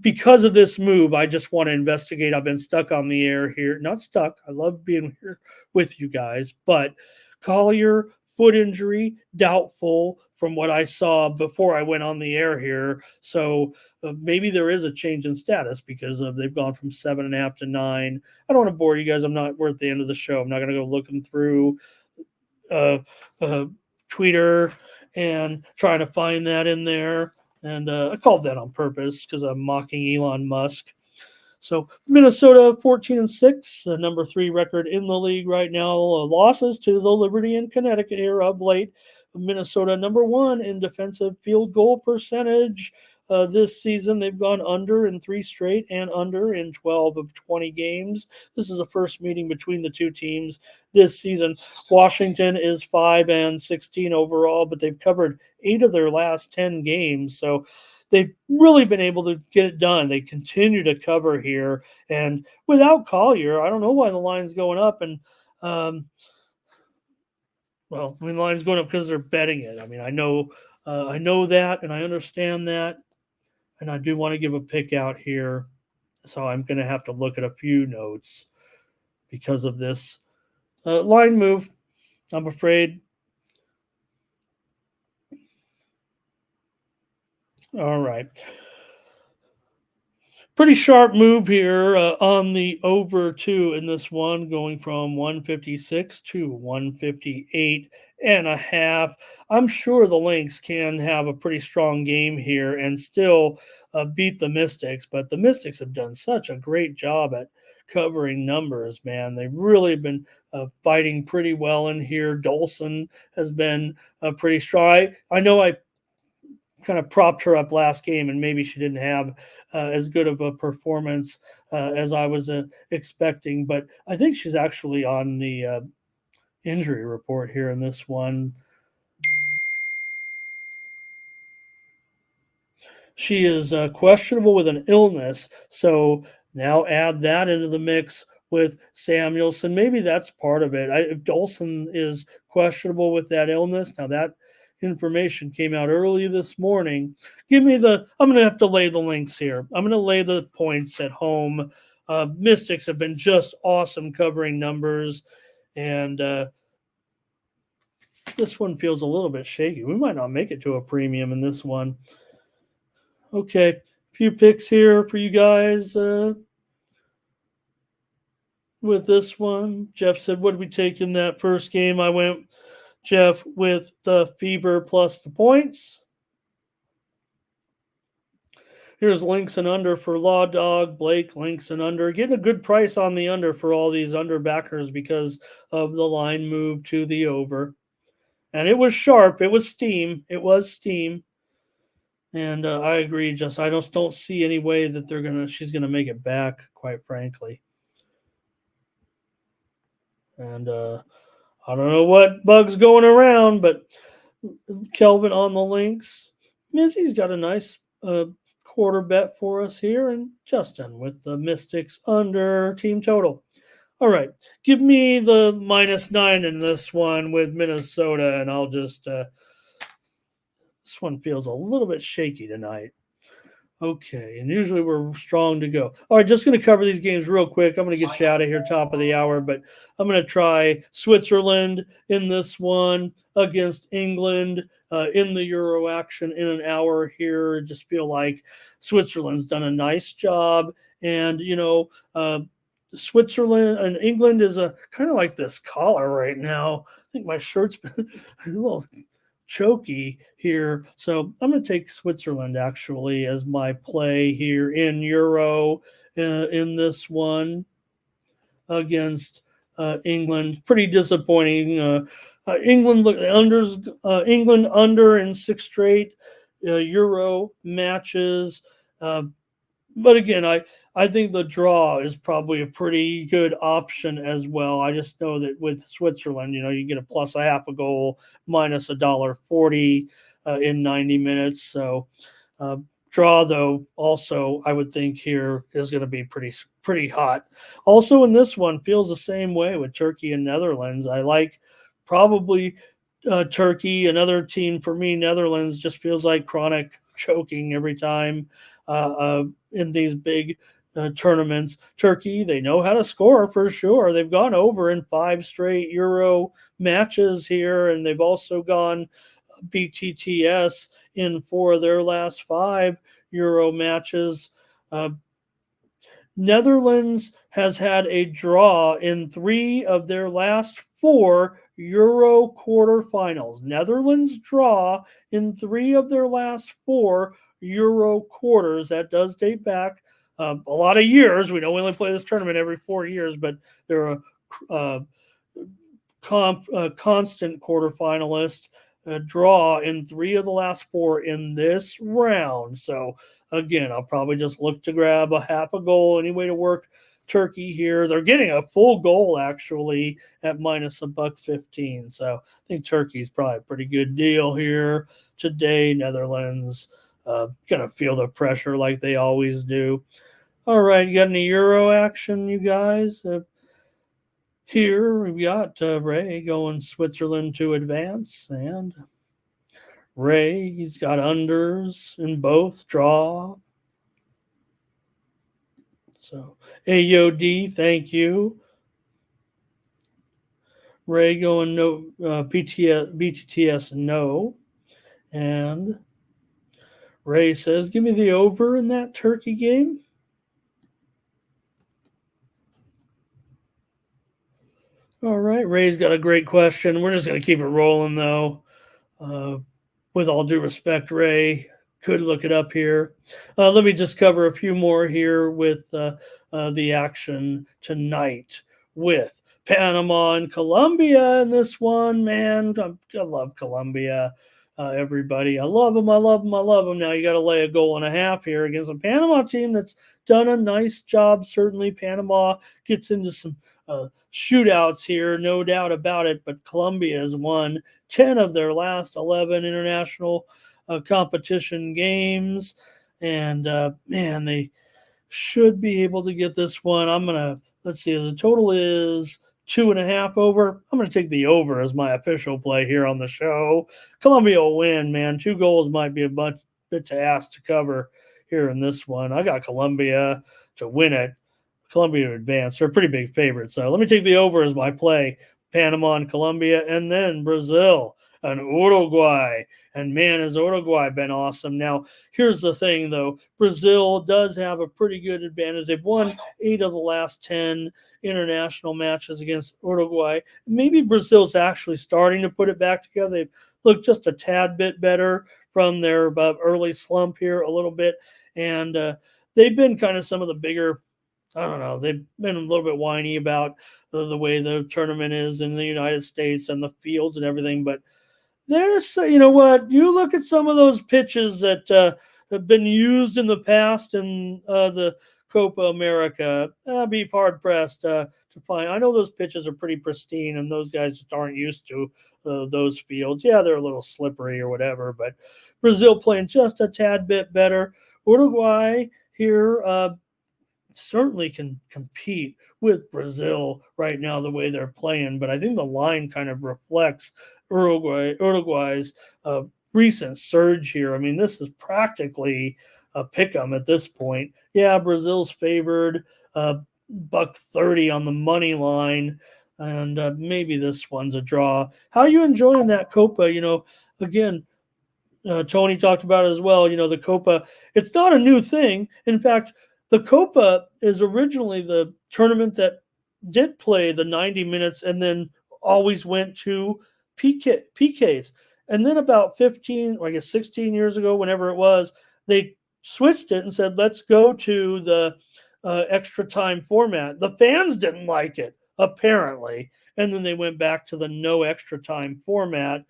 because of this move, I just want to investigate. I've been stuck on the air here. Not stuck. I love being here with you guys. But Collier, foot injury, doubtful from what I saw before I went on the air here. So maybe there is a change in status because they've gone from 7.5 to 9. I don't want to bore you guys. We're at the end of the show. I'm not going to go looking through Twitter and trying to find that in there. And I called that on purpose because I'm mocking Elon Musk. So Minnesota 14-6, number 3 record in the league right now. Losses to the Liberty and Connecticut here of late. Minnesota number 1 in defensive field goal percentage. this season. They've gone under in 3 straight and under in 12 of 20 games. This is the first meeting between the two teams this season. Washington is 5-16 overall, but they've covered 8 of their last 10 games. So they've really been able to get it done. They continue to cover here. And without Collier, I don't know why the line's going up. And, well, I mean, the line's going up because they're betting it. I mean, I know that, and I understand that. And I do want to give a pick out here. So I'm going to have to look at a few notes because of this line move, I'm afraid. All right. Pretty sharp move here on the over 2 in this one, going from 156 to 158.5. I'm sure the Lynx can have a pretty strong game here and still beat the Mystics, but the Mystics have done such a great job at covering numbers, man. They've really been fighting pretty well in here. Dolson has been pretty strong. I know I kind of propped her up last game, and maybe she didn't have as good of a performance as I was expecting. But I think she's actually on the injury report here in this one. She is questionable with an illness, so now add that into the mix with Samuelson. Maybe that's part of it. If Dolson is questionable with that illness, now that information came out early this morning. I'm going to have to lay the links here. I'm going to lay the points at home. Mystics have been just awesome covering numbers, and this one feels a little bit shaky. We might not make it to a premium in this one. Okay, a few picks here for you guys with this one. Jeff said, what did we take in that first game? I went, Jeff, with the Fever plus the points. Here's links and under for Law Dog. Blake, links and under. Getting a good price on the under for all these under backers because of the line move to the over. And it was sharp. It was steam. And I agree, just I don't see any way that she's gonna make it back, quite frankly. And I don't know what bug's going around, but Kelvin on the links. Mizzy's got a nice quarter bet for us here, and Justin with the Mystics under team total. All right, give me the -9 in this one with Minnesota, and I'll just this one feels a little bit shaky tonight. Okay, and usually we're strong to go. All right, just going to cover these games real quick. I'm going to get you out of here top of the hour, but I'm going to try Switzerland in this one against England in the Euro action in an hour here. Just feel like Switzerland's done a nice job. And, Switzerland and England is a kind of like this collar right now. I think my shirt's been a little choky here. So I'm going to take Switzerland actually as my play here in Euro in this one against England. Pretty disappointing. England under in 6 straight Euro matches. But again, I think the draw is probably a pretty good option as well. I just know that with Switzerland, you get a plus a half a goal, minus $1.40 in 90 minutes. So draw, though, also I would think here is going to be pretty hot. Also in this one, feels the same way with Turkey and Netherlands. I like probably Turkey. Another team for me, Netherlands, just feels like chronic choking every time in these big tournaments. Turkey, they know how to score for sure. They've gone over in 5 straight Euro matches here, and they've also gone BTTS in 4 of their last 5 Euro matches. Netherlands has had a draw in 3 of their last 4 Euro quarterfinals. Netherlands draw in 3 of their last 4 Euro quarters. That does date back a lot of years. We know we only play this tournament every 4 years, but they're a constant quarterfinalist draw in 3 of the last 4 in this round. So again, I'll probably just look to grab a half a goal, any way to work Turkey here. They're getting a full goal actually at minus $1.15. So I think Turkey's probably a pretty good deal here today. Netherlands gonna feel the pressure like they always do. All right, you got any Euro action, you guys? Here we've got Ray going Switzerland to advance, and Ray, he's got unders in both draw. So AOD, thank you. Ray going no BTTS no, and Ray says, "Give me the over in that Turkey game." All right, Ray's got a great question. We're just going to keep it rolling, though. With all due respect, Ray, could look it up here. Let me just cover a few more here with the action tonight with Panama and Colombia in this one. Man, I love Colombia. Everybody, I love them. I love them. I love them. Now you got to lay a goal and a half here against a Panama team that's done a nice job. Certainly, Panama gets into some shootouts here, no doubt about it. But Colombia has won 10 of their last 11 international competition games, and man, they should be able to get this one. Let's see, the total is 2.5 over. I'm gonna take the over as my official play here on the show. Colombia will win, man. 2 goals might be a bit to ask to cover here in this one. I got Colombia to win it. Colombia to advance. They're a pretty big favorite. So let me take the over as my play. Panama and Colombia, and then Brazil and Uruguay. And man, has Uruguay been awesome. Now, here's the thing, though. Brazil does have a pretty good advantage. They've won 8 of the last 10 international matches against Uruguay. Maybe Brazil's actually starting to put it back together. They've looked just a tad bit better from their early slump here a little bit. And they've been kind of some of the bigger, I don't know, they've been a little bit whiny about the way the tournament is in the United States and the fields and everything. But there's, you know what, you look at some of those pitches that have been used in the past in the Copa America, I'd be hard pressed to find. I know those pitches are pretty pristine, and those guys just aren't used to those fields. Yeah, they're a little slippery or whatever, but Brazil playing just a tad bit better. Uruguay here certainly can compete with Brazil right now the way they're playing, but I think the line kind of reflects Uruguay's recent surge here. I mean, this is practically a pick 'em at this point. Yeah, Brazil's favored, $1.30 on the money line, and maybe this one's a draw. How are you enjoying that Copa? You know, again, Tony talked about it as well. You know, the Copa, it's not a new thing. In fact, the Copa is originally the tournament that did play the 90 minutes and then always went to PKs. And then about 15, or I guess 16 years ago, whenever it was, they switched it and said, let's go to the extra time format. The fans didn't like it, apparently. And then they went back to the no extra time format.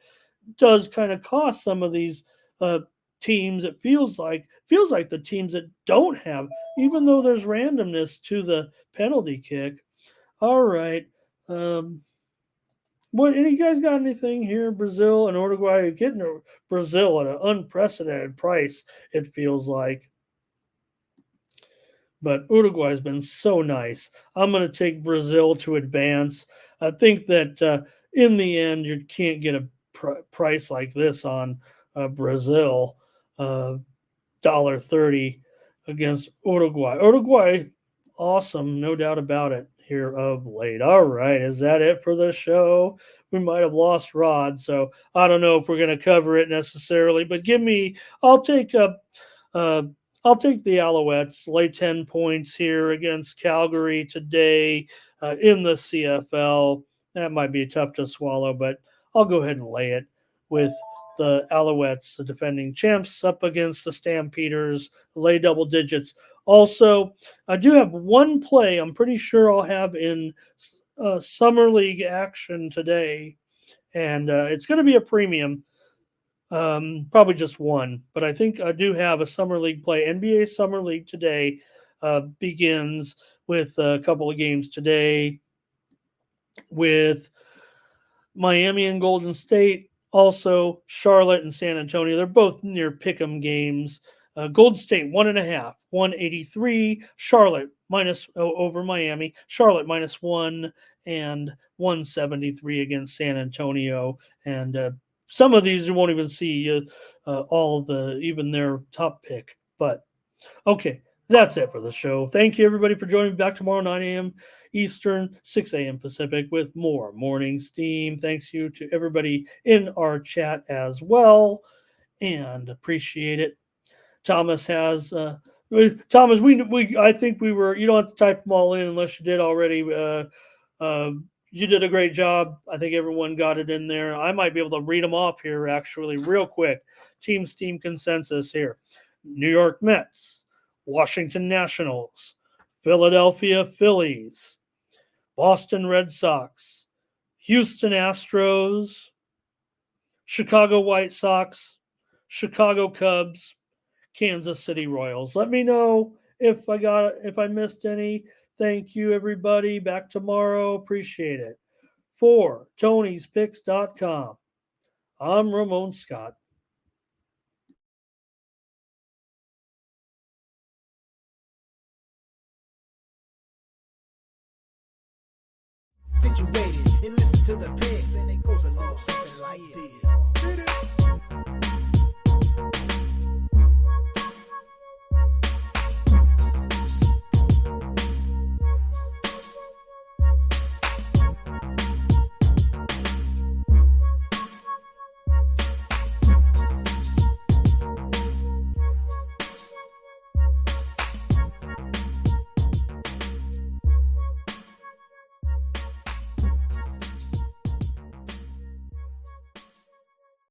Does kind of cost some of these teams. It feels like the teams that don't have, even though there's randomness to the penalty kick. All right. Any guys got anything here? Brazil and Uruguay getting Brazil at an unprecedented price, it feels like. But Uruguay's been so nice. I'm going to take Brazil to advance. I think that in the end, you can't get a price like this on Brazil. $1.30 against Uruguay. Uruguay, awesome, no doubt about it here of late. All right, is that it for the show? We might have lost Rod, so I don't know if we're going to cover it necessarily. But I'll take the Alouettes, lay 10 points here against Calgary today in the CFL. That might be tough to swallow, but I'll go ahead and lay it with the Alouettes, the defending champs, up against the Stampeders, lay double digits. Also, I do have one play I'm pretty sure I'll have in Summer League action today, and it's going to be a premium. Probably just one, but I think I do have a summer league play. NBA Summer League today begins with a couple of games today with Miami and Golden State. Also, Charlotte and San Antonio. They're both near pick'em games. Golden State 1.5, 183. Charlotte minus over Miami. Charlotte -1 and 173 against San Antonio. And some of these you won't even see all the even their top pick. But okay, that's it for the show. Thank you, everybody, for joining me back tomorrow, 9 a.m. Eastern, 6 a.m. Pacific, with more morning steam. Thanks you to everybody in our chat as well, and appreciate it. Thomas has Thomas. We I think we were. You don't have to type them all in unless you did already. You did a great job. I think everyone got it in there. I might be able to read them off here actually real quick. Team Steam consensus here: New York Mets, Washington Nationals, Philadelphia Phillies, Boston Red Sox, Houston Astros, Chicago White Sox, Chicago Cubs, Kansas City Royals. Let me know if I missed any. Thank you, everybody. Back tomorrow. Appreciate it. For Tony'sPicks.com, I'm Ramon Scott. Situated and listen to the picks, and it goes a little something like this.